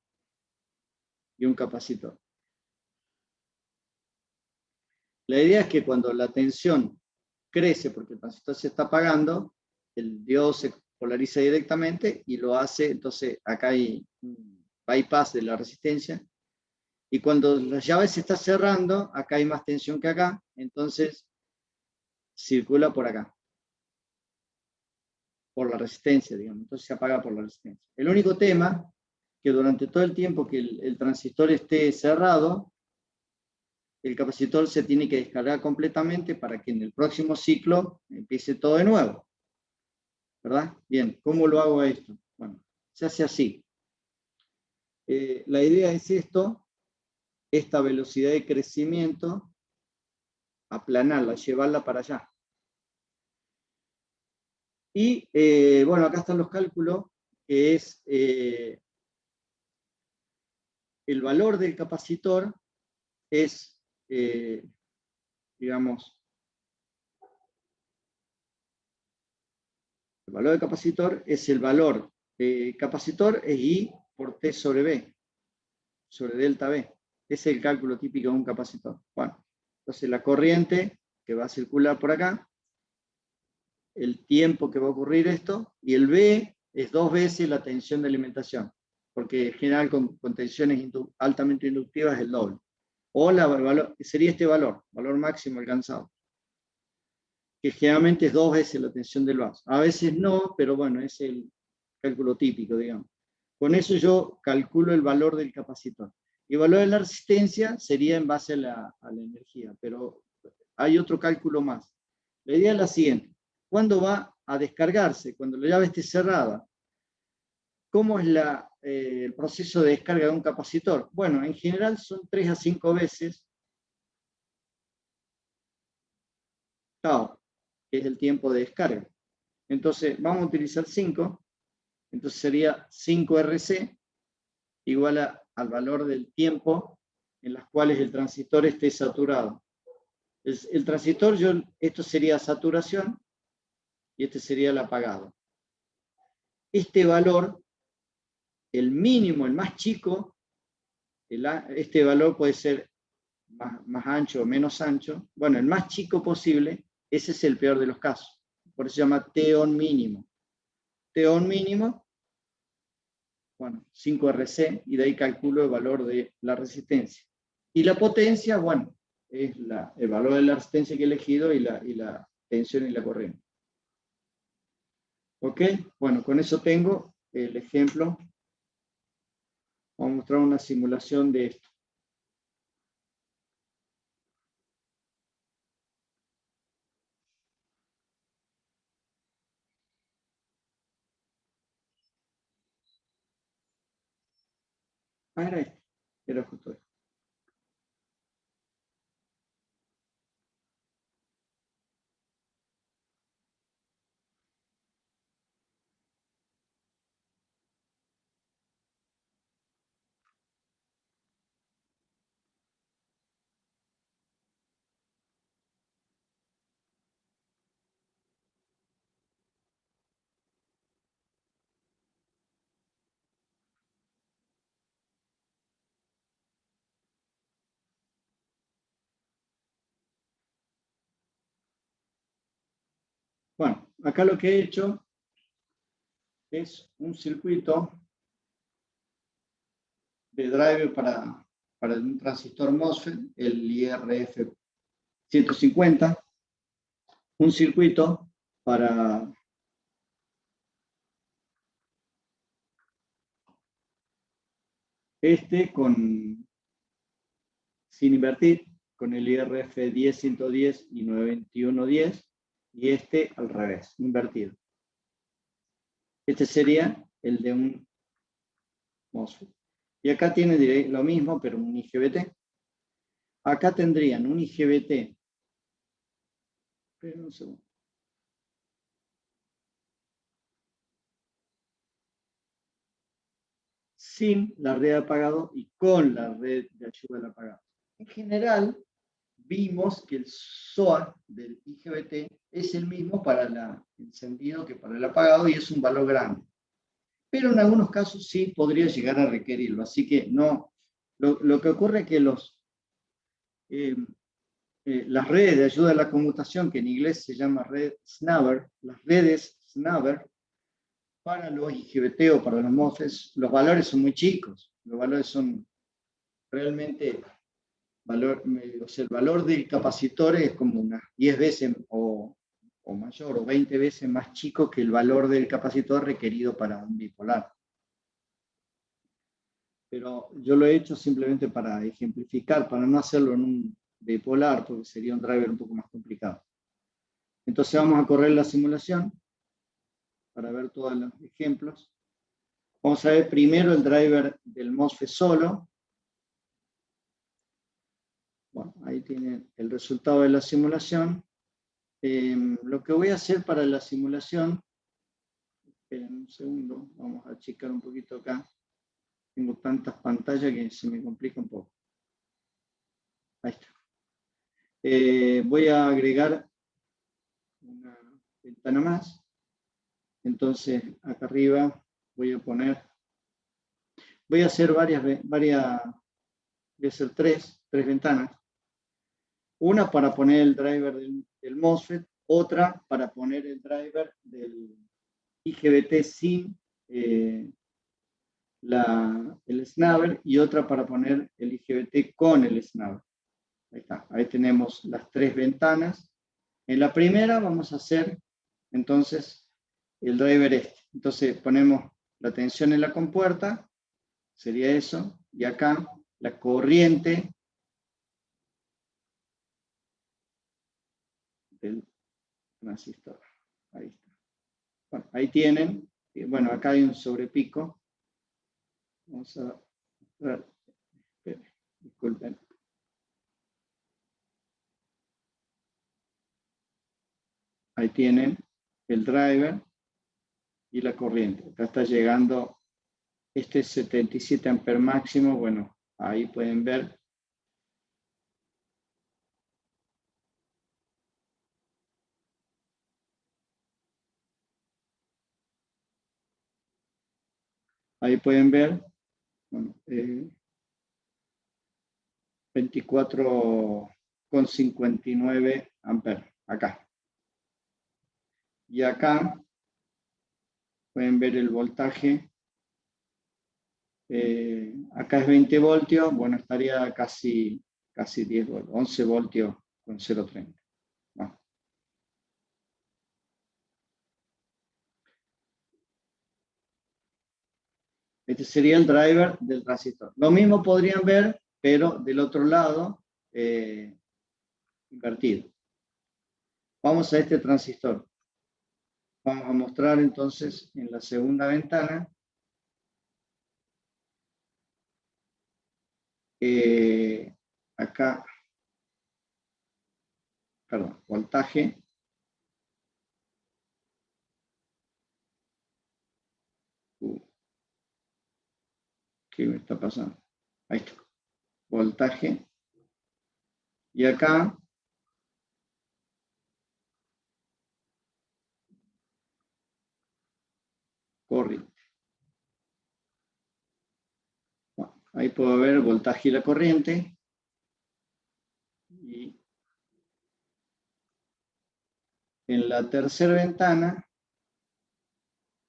y un capacitor. La idea es que cuando la tensión crece porque el transistor se está apagando, el diodo se polariza directamente y lo hace, entonces acá hay un bypass de la resistencia, y cuando la llave se está cerrando, acá hay más tensión que acá, entonces circula por acá, por la resistencia, digamos, entonces se apaga por la resistencia. El único tema que durante todo el tiempo que el transistor esté cerrado, el capacitor se tiene que descargar completamente para que en el próximo ciclo empiece todo de nuevo. ¿Verdad? Bien, ¿cómo lo hago esto? Bueno, se hace así. La idea es esta velocidad de crecimiento, aplanarla, llevarla para allá. Y bueno, acá están los cálculos, que es el valor del capacitor es, digamos, el valor del capacitor es el valor capacitor es I por T sobre B, sobre delta B. Ese es el cálculo típico de un capacitor. Bueno, entonces la corriente que va a circular por acá, el tiempo que va a ocurrir esto, y el B es 2 veces la tensión de alimentación, porque en general con tensiones altamente inductivas es el doble. O sería este valor máximo alcanzado, que generalmente es 2 veces la tensión del vaso. A veces no, pero bueno, es el cálculo típico, digamos. Con eso yo calculo el valor del capacitor. Y el valor de la resistencia sería en base a la energía, pero hay otro cálculo más. La idea es la siguiente. ¿Cuándo va a descargarse? Cuando la llave esté cerrada. ¿Cómo es el proceso de descarga de un capacitor? Bueno, en general son 3 a 5 veces tau, que es el tiempo de descarga. Entonces, vamos a utilizar 5. Entonces sería 5RC igual al valor del tiempo en las cuales el transistor esté saturado. El transistor, esto sería saturación y este sería el apagado. Este valor, el mínimo, el más chico, este valor puede ser más ancho o menos ancho. Bueno, el más chico posible, ese es el peor de los casos. por eso se llama T-on mínimo. T-on mínimo, bueno, 5RC, y de ahí calculo el valor de la resistencia. Y la potencia, bueno, es el valor de la resistencia que he elegido y la tensión y la corriente. ¿Ok? Bueno, con eso tengo el ejemplo. Vamos a mostrar una simulación de esto. Ah, era este. Era justo esto. Bueno, acá lo que he hecho es un circuito de driver para un transistor MOSFET, el IRF 150, un circuito para sin invertir, con el IRF 10110 y 92110, y este al revés, invertido. Este sería el de un MOSFET. Y acá tiene lo mismo, pero un IGBT. Acá tendrían un IGBT. Esperen un segundo. Sin la red de apagado y con la red de ayuda al apagado. En general, vimos que el SOA del IGBT es el mismo para el encendido que para el apagado y es un valor grande. Pero en algunos casos sí podría llegar a requerirlo. Así que no, lo que ocurre es que las redes de ayuda a la conmutación, que en inglés se llama red Snubber, las redes Snubber, para los IGBT o para los MOSFETs, los valores son muy chicos. Los valores son realmente, o sea, el valor del capacitor es como unas 10 veces o mayor, o 20 veces más chico que el valor del capacitor requerido para un bipolar. Pero yo lo he hecho simplemente para ejemplificar, para no hacerlo en un bipolar, porque sería un driver un poco más complicado. Entonces vamos a correr la simulación para ver todos los ejemplos. Vamos a ver primero el driver del MOSFET solo. Bueno, ahí tienen el resultado de la simulación. Lo que voy a hacer para la simulación, esperen un segundo, vamos a checar un poquito acá. Tengo tantas pantallas que se me complica un poco. Ahí está. Voy a agregar una ventana más. Entonces, acá arriba voy a poner, voy a hacer voy a hacer tres ventanas. Una para poner el driver del MOSFET, otra para poner el driver del IGBT sin el snubber y otra para poner el IGBT con el snubber. Ahí está, ahí tenemos las tres ventanas. En la primera vamos a hacer entonces el driver este. Entonces ponemos la tensión en la compuerta, sería eso, y acá la corriente del transistor. Ahí está. Bueno, ahí tienen, bueno, acá hay un sobrepico. Vamos a ver, disculpen. Ahí tienen el driver y la corriente. Acá está llegando, este es 77 amperes máximo, bueno, ahí pueden ver. Ahí pueden ver, bueno, 24,59 amperes, acá. Y acá pueden ver el voltaje. Acá es 20 voltios, bueno, estaría casi 10 voltios, 11 voltios con 0,30. Bueno. Este sería el driver del transistor. Lo mismo podrían ver, pero del otro lado, invertido. Vamos a este transistor. Vamos a mostrar entonces en la segunda ventana acá, perdón, voltaje. ¿Qué me está pasando? Ahí está. Voltaje. Y acá corriente. Bueno, ahí puedo ver el voltaje y la corriente. Y en la tercera ventana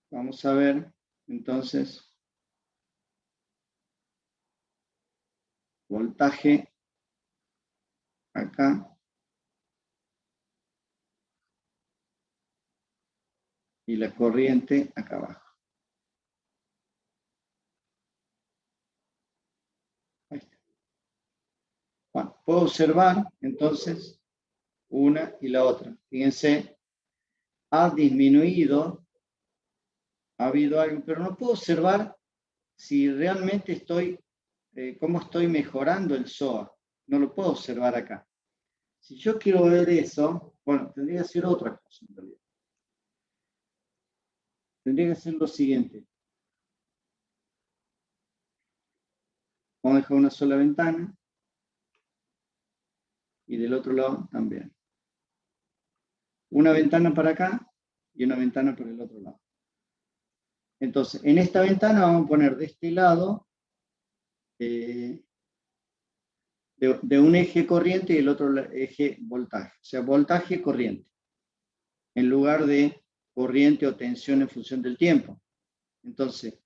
vamos a ver entonces voltaje acá y la corriente acá abajo. Ahí está. Bueno, puedo observar entonces una y la otra. Fíjense, ha disminuido, ha habido algo, pero no puedo observar si realmente estoy, cómo estoy mejorando el SOA. No lo puedo observar acá. Si yo quiero ver eso, bueno, tendría que hacer otra cosa en realidad. Tendría que hacer lo siguiente. Vamos a dejar una sola ventana y del otro lado también. Una ventana para acá y una ventana por el otro lado. Entonces, en esta ventana vamos a poner de este lado de un eje corriente y el otro eje voltaje. O sea, voltaje corriente. En lugar de corriente o tensión en función del tiempo. Entonces,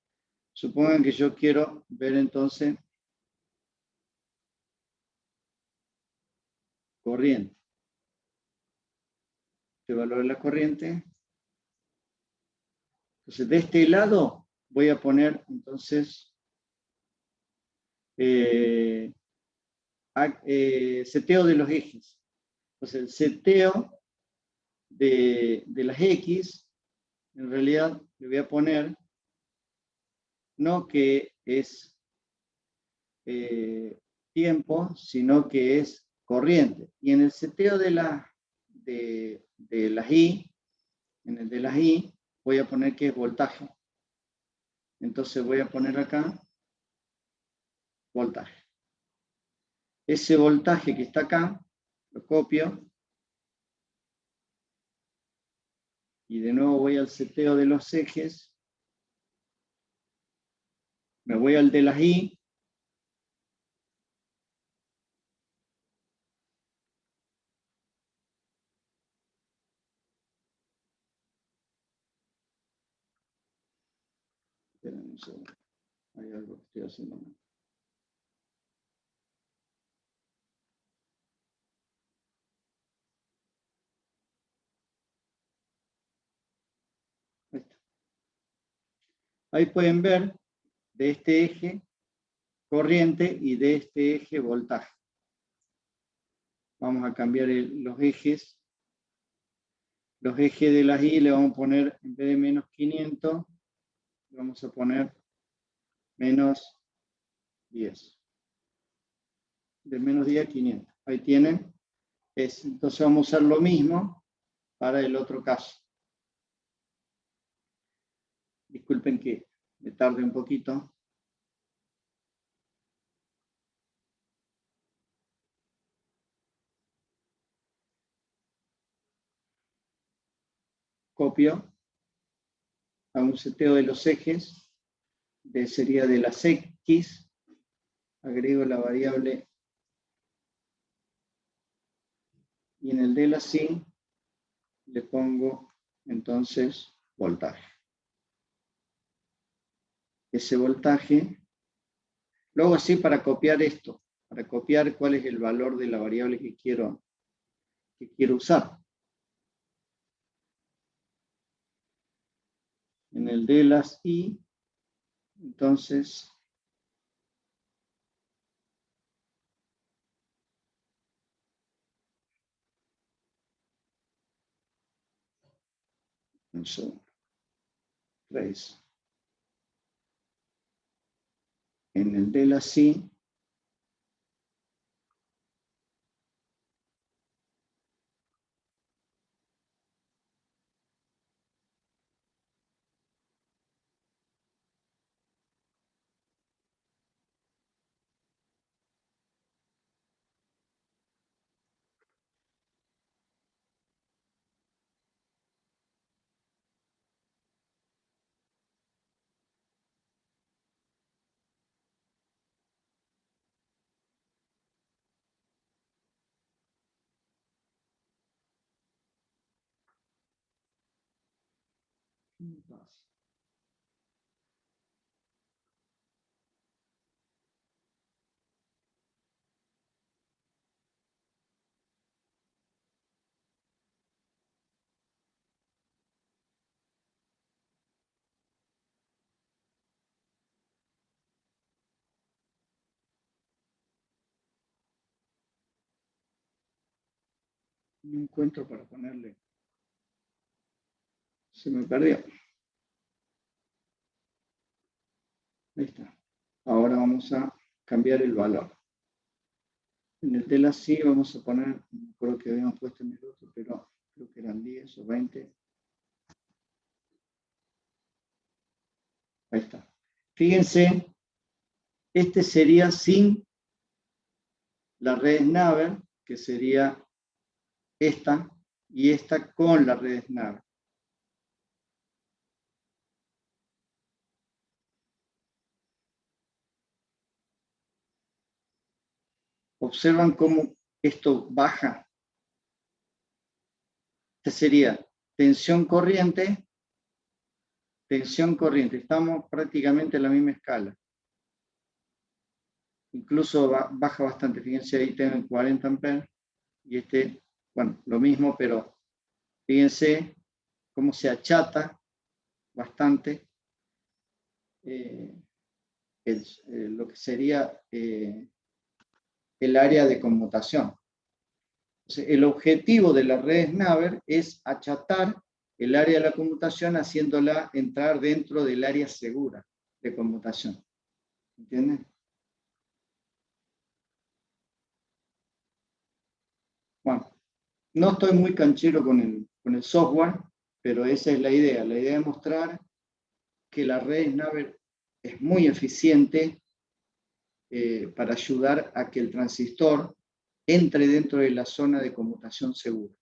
supongan que yo quiero ver entonces corriente. Este valor de la corriente. Entonces, de este lado voy a poner entonces seteo de los ejes. Entonces, el seteo de las X, en realidad le voy a poner no que es tiempo, sino que es corriente. Y en el seteo de las Y, en el de las Y, voy a poner que es voltaje. Entonces voy a poner acá voltaje. Ese voltaje que está acá, lo copio. Y de nuevo voy al seteo de los ejes. Me voy al de las Y. Esperen un segundo. Hay algo que estoy haciendo mal. Ahí pueden ver de este eje corriente y de este eje voltaje. Vamos a cambiar los ejes. Los ejes de las Y le vamos a poner, en vez de menos 500, vamos a poner menos 10. De menos 10 a 500. Ahí tienen. Entonces vamos a usar lo mismo para el otro caso. Disculpen que me tarde un poquito. Copio. Hago un seteo de los ejes. Sería de las X. Agrego la variable. Y en el de las Y le pongo entonces voltaje. Ese voltaje, luego así para copiar esto, para copiar cuál es el valor de la variable que quiero usar. En el de las I, entonces, un segundo, 3. En el de las I, no encuentro para ponerle. Se me perdió. Ahí está. Ahora vamos a cambiar el valor. En el de la sí vamos a poner, no creo que habíamos puesto en el otro, pero creo que eran 10 o 20. Ahí está. Fíjense, este sería sin la red Snaver, que sería esta, y esta con la red Snaver. Observan cómo esto baja. Este sería tensión corriente. Estamos prácticamente en la misma escala. Incluso baja bastante. Fíjense, ahí tengo 40 amperes y este, bueno, lo mismo, pero fíjense cómo se achata bastante lo que sería el área de conmutación. Entonces, el objetivo de la red Snaver es achatar el área de la conmutación haciéndola entrar dentro del área segura de conmutación. ¿Entienden? Bueno, no estoy muy canchero con el software, pero esa es la idea. La idea es mostrar que la red Snaver es muy eficiente para ayudar a que el transistor entre dentro de la zona de conmutación segura.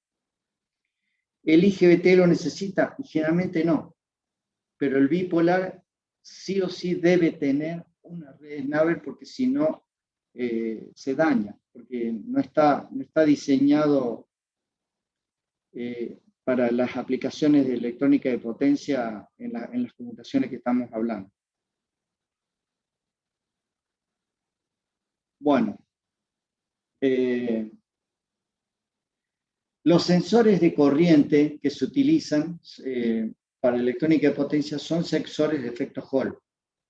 ¿El IGBT lo necesita? Generalmente no, pero el bipolar sí o sí debe tener una red Snaver porque si no se daña, porque no está diseñado para las aplicaciones de electrónica de potencia en las computaciones que estamos hablando. Bueno, los sensores de corriente que se utilizan para electrónica de potencia son sensores de efecto Hall.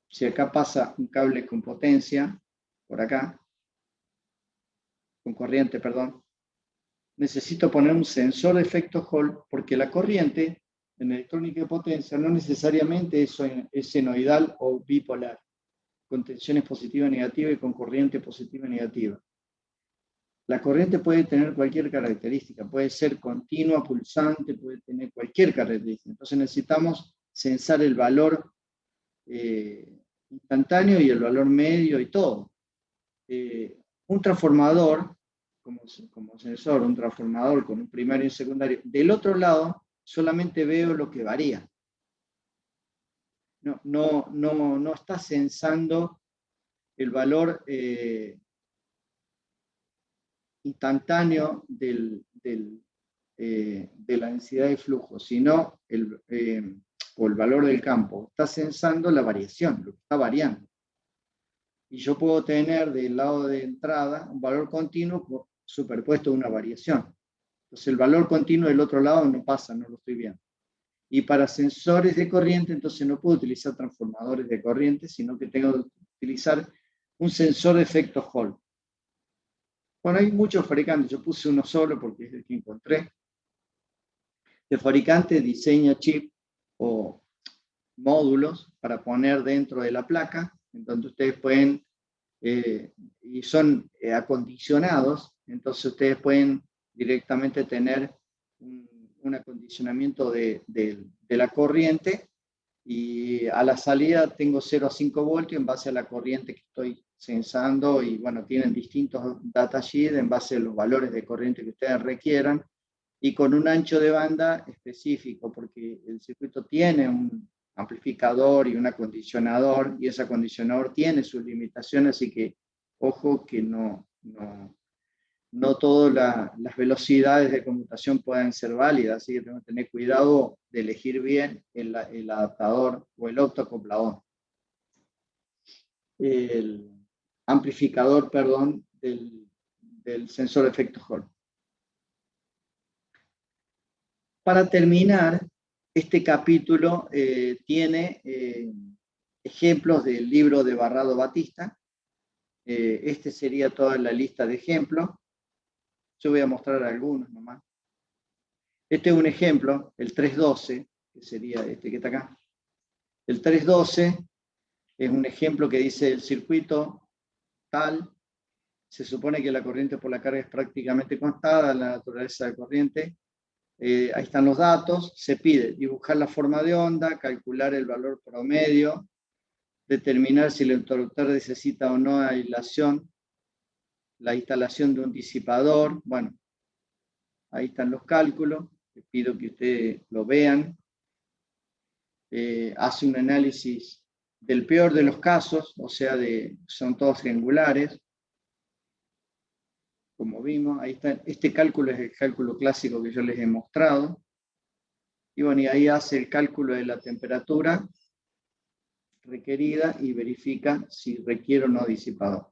Si acá pasa un cable con potencia, por acá, con corriente, perdón, necesito poner un sensor de efecto Hall porque la corriente en electrónica de potencia no necesariamente es senoidal o bipolar, con tensiones positiva y negativa y con corriente positiva y negativa. La corriente puede tener cualquier característica, puede ser continua, pulsante, puede tener cualquier característica. Entonces necesitamos censar el valor instantáneo y el valor medio y todo. Un transformador, como sensor, un transformador con un primario y un secundario, del otro lado solamente veo lo que varía. No está censando el valor instantáneo del de la densidad de flujo, sino o el valor del campo. Está censando la variación, lo que está variando. Y yo puedo tener del lado de entrada un valor continuo superpuesto a una variación. Entonces el valor continuo del otro lado no pasa, no lo estoy viendo. Y para sensores de corriente, entonces no puedo utilizar transformadores de corriente, sino que tengo que utilizar un sensor de efecto Hall. Bueno, hay muchos fabricantes, yo puse uno solo porque es el que encontré. El fabricante diseña chip o módulos para poner dentro de la placa, en donde ustedes pueden, y son acondicionados, entonces ustedes pueden directamente tener un acondicionamiento de la corriente, y a la salida tengo 0 a 5 voltios en base a la corriente que estoy sensando, y bueno, tienen distintos datasheets en base a los valores de corriente que ustedes requieran, y con un ancho de banda específico, porque el circuito tiene un amplificador y un acondicionador, y ese acondicionador tiene sus limitaciones, así que ojo que no todas las velocidades de conmutación pueden ser válidas, así que tenemos que tener cuidado de elegir bien el adaptador o el optoacoplador. El amplificador, perdón, del sensor de efecto Hall. Para terminar, este capítulo tiene ejemplos del libro de Barrado Batista. Este sería toda la lista de ejemplos. Yo voy a mostrar algunos nomás. Este es un ejemplo, el 312, que sería este que está acá. El 312 es un ejemplo que dice el circuito tal. Se supone que la corriente por la carga es prácticamente constante, la naturaleza de corriente. Ahí están los datos. Se pide dibujar la forma de onda, calcular el valor promedio, determinar si el interruptor necesita o no aislación, la instalación de un disipador. Bueno, ahí están los cálculos. Les pido que ustedes lo vean. Hace un análisis del peor de los casos, o sea, son todos triangulares. Como vimos, ahí está. Este cálculo es el cálculo clásico que yo les he mostrado. Y bueno, y ahí hace el cálculo de la temperatura requerida y verifica si requiere o no disipador.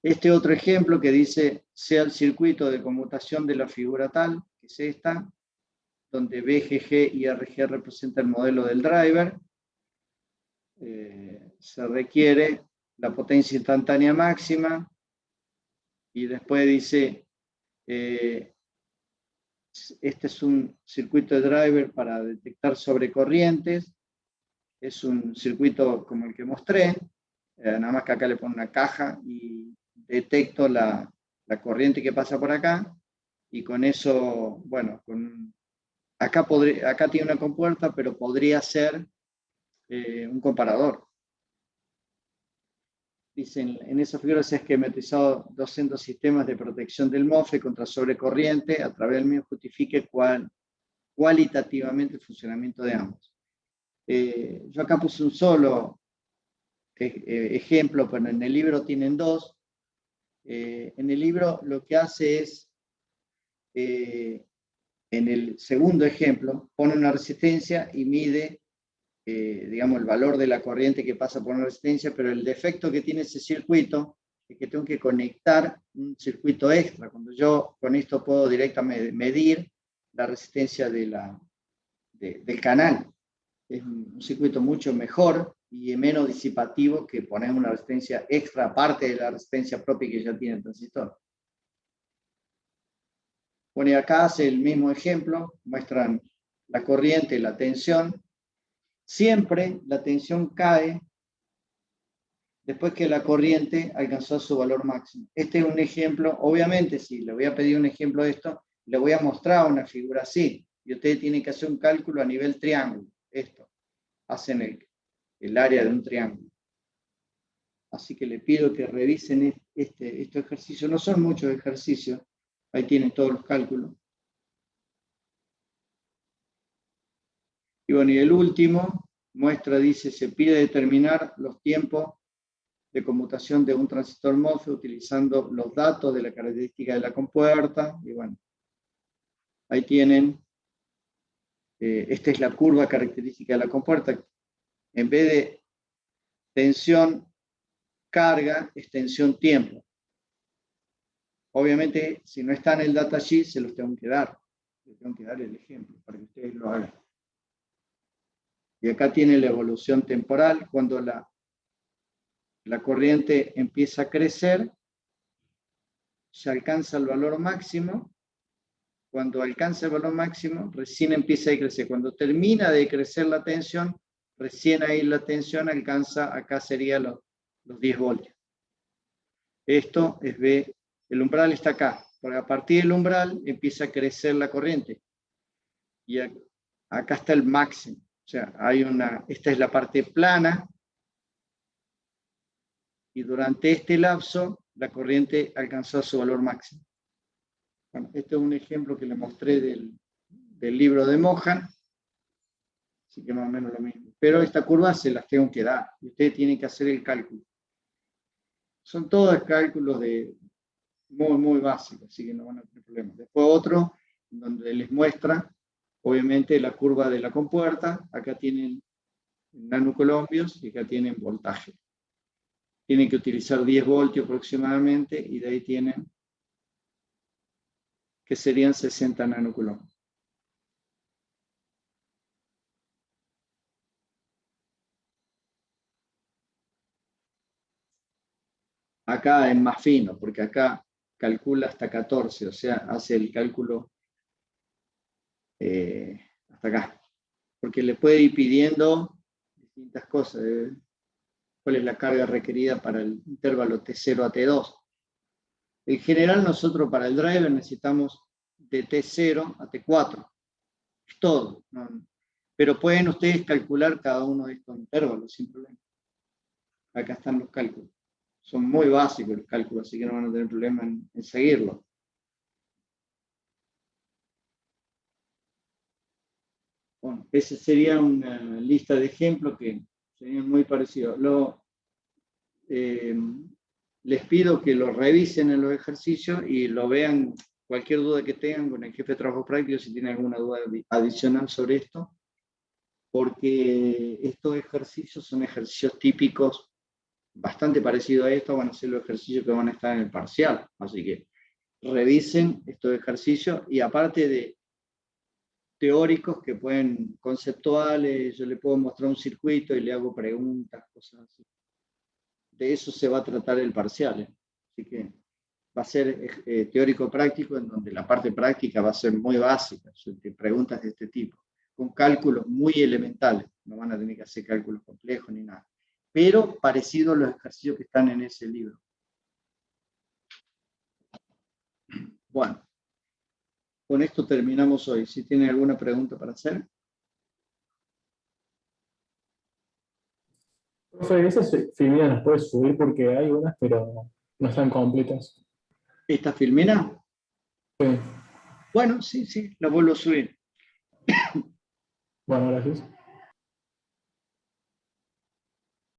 Este otro ejemplo que dice, sea el circuito de conmutación de la figura tal, que es esta, donde BGG y RG representan el modelo del driver. Se requiere la potencia instantánea máxima, y después dice, este es un circuito de driver para detectar sobrecorrientes. Es un circuito como el que mostré, nada más que acá le pongo una caja y detecto la corriente que pasa por acá, y con eso, bueno, acá tiene una compuerta, pero podría ser un comparador. Dicen, en esa figura se ha esquematizado 200 sistemas de protección del MOSFET contra sobrecorriente. A través del mío justifique cualitativamente el funcionamiento de ambos. Yo acá puse un solo ejemplo, pero en el libro tienen dos. En el libro lo que hace es, en el segundo ejemplo, pone una resistencia y mide, digamos, el valor de la corriente que pasa por una resistencia, pero el defecto que tiene ese circuito es que tengo que conectar un circuito extra. Cuando yo con esto puedo directamente medir la resistencia del canal. Es un circuito mucho mejor y menos disipativo que poner una resistencia extra aparte de la resistencia propia que ya tiene el transistor. Bueno, y acá hace el mismo ejemplo, muestran la corriente y la tensión. Siempre la tensión cae después que la corriente alcanzó su valor máximo. Este es un ejemplo. Obviamente, si le voy a pedir un ejemplo de esto, le voy a mostrar una figura así, y ustedes tienen que hacer un cálculo a nivel triángulo. Esto, hacen el área de un triángulo. Así que le pido que revisen estos ejercicios. No son muchos ejercicios, ahí tienen todos los cálculos. Y bueno, y el último muestra, dice, se pide determinar los tiempos de conmutación de un transistor MOSFET utilizando los datos de la característica de la compuerta. Y bueno, Ahí tienen, esta es la curva característica de la compuerta. En vez de tensión, carga, es tensión, tiempo. Obviamente, si no está en el datasheet, se los tengo que dar. Les tengo que dar el ejemplo para que ustedes lo hagan. Y acá tiene la evolución temporal. Cuando la corriente empieza a crecer, se alcanza el valor máximo. Cuando alcanza el valor máximo, recién empieza a crecer. Cuando termina de crecer la tensión, recién ahí la tensión alcanza, acá sería los 10 voltios. Esto es B, el umbral está acá, porque a partir del umbral empieza a crecer la corriente. Y acá está el máximo. O sea, esta es la parte plana, y durante este lapso la corriente alcanzó su valor máximo. Bueno, este es un ejemplo que le mostré del libro de Mohan, así que más o menos lo mismo. Pero esta curva se las tengo que dar, y ustedes tienen que hacer el cálculo. Son todos cálculos muy, muy básicos, así que no van a tener problemas. Después otro, donde les muestra, obviamente, la curva de la compuerta. Acá tienen nanocolombios y acá tienen voltaje. Tienen que utilizar 10 voltios aproximadamente, y de ahí tienen que serían 60 nanocolombios. Acá es más fino, porque acá calcula hasta 14, o sea, hace el cálculo hasta acá. Porque le puede ir pidiendo distintas cosas. ¿Cuál es la carga requerida para el intervalo T0 a T2? En general, nosotros para el driver necesitamos de T0 a T4. Es todo, ¿no? Pero pueden ustedes calcular cada uno de estos intervalos sin problema. Acá están los cálculos. Son muy básicos los cálculos, así que no van a tener problema en seguirlo. Bueno, esa sería una lista de ejemplos que serían muy parecidos. Les pido que lo revisen en los ejercicios y lo vean. Cualquier duda que tengan con el jefe de trabajo práctico, si tienen alguna duda adicional sobre esto, porque estos ejercicios son ejercicios típicos bastante parecidos a esto, van a ser los ejercicios que van a estar en el parcial. Así que revisen estos ejercicios, y aparte de teóricos que pueden, conceptuales, yo le puedo mostrar un circuito y le hago preguntas, cosas así. De eso se va a tratar el parcial. Así que va a ser teórico-práctico, en donde la parte práctica va a ser muy básica, preguntas de este tipo, con cálculos muy elementales. No van a tener que hacer cálculos complejos ni nada, pero parecido a los ejercicios que están en ese libro. Bueno, con esto terminamos hoy. Si tienen alguna pregunta para hacer. Profe, esas filminas las puedes subir porque hay unas, pero no están completas. ¿Esta filmina? Sí. Bueno, sí, la vuelvo a subir. Bueno, gracias.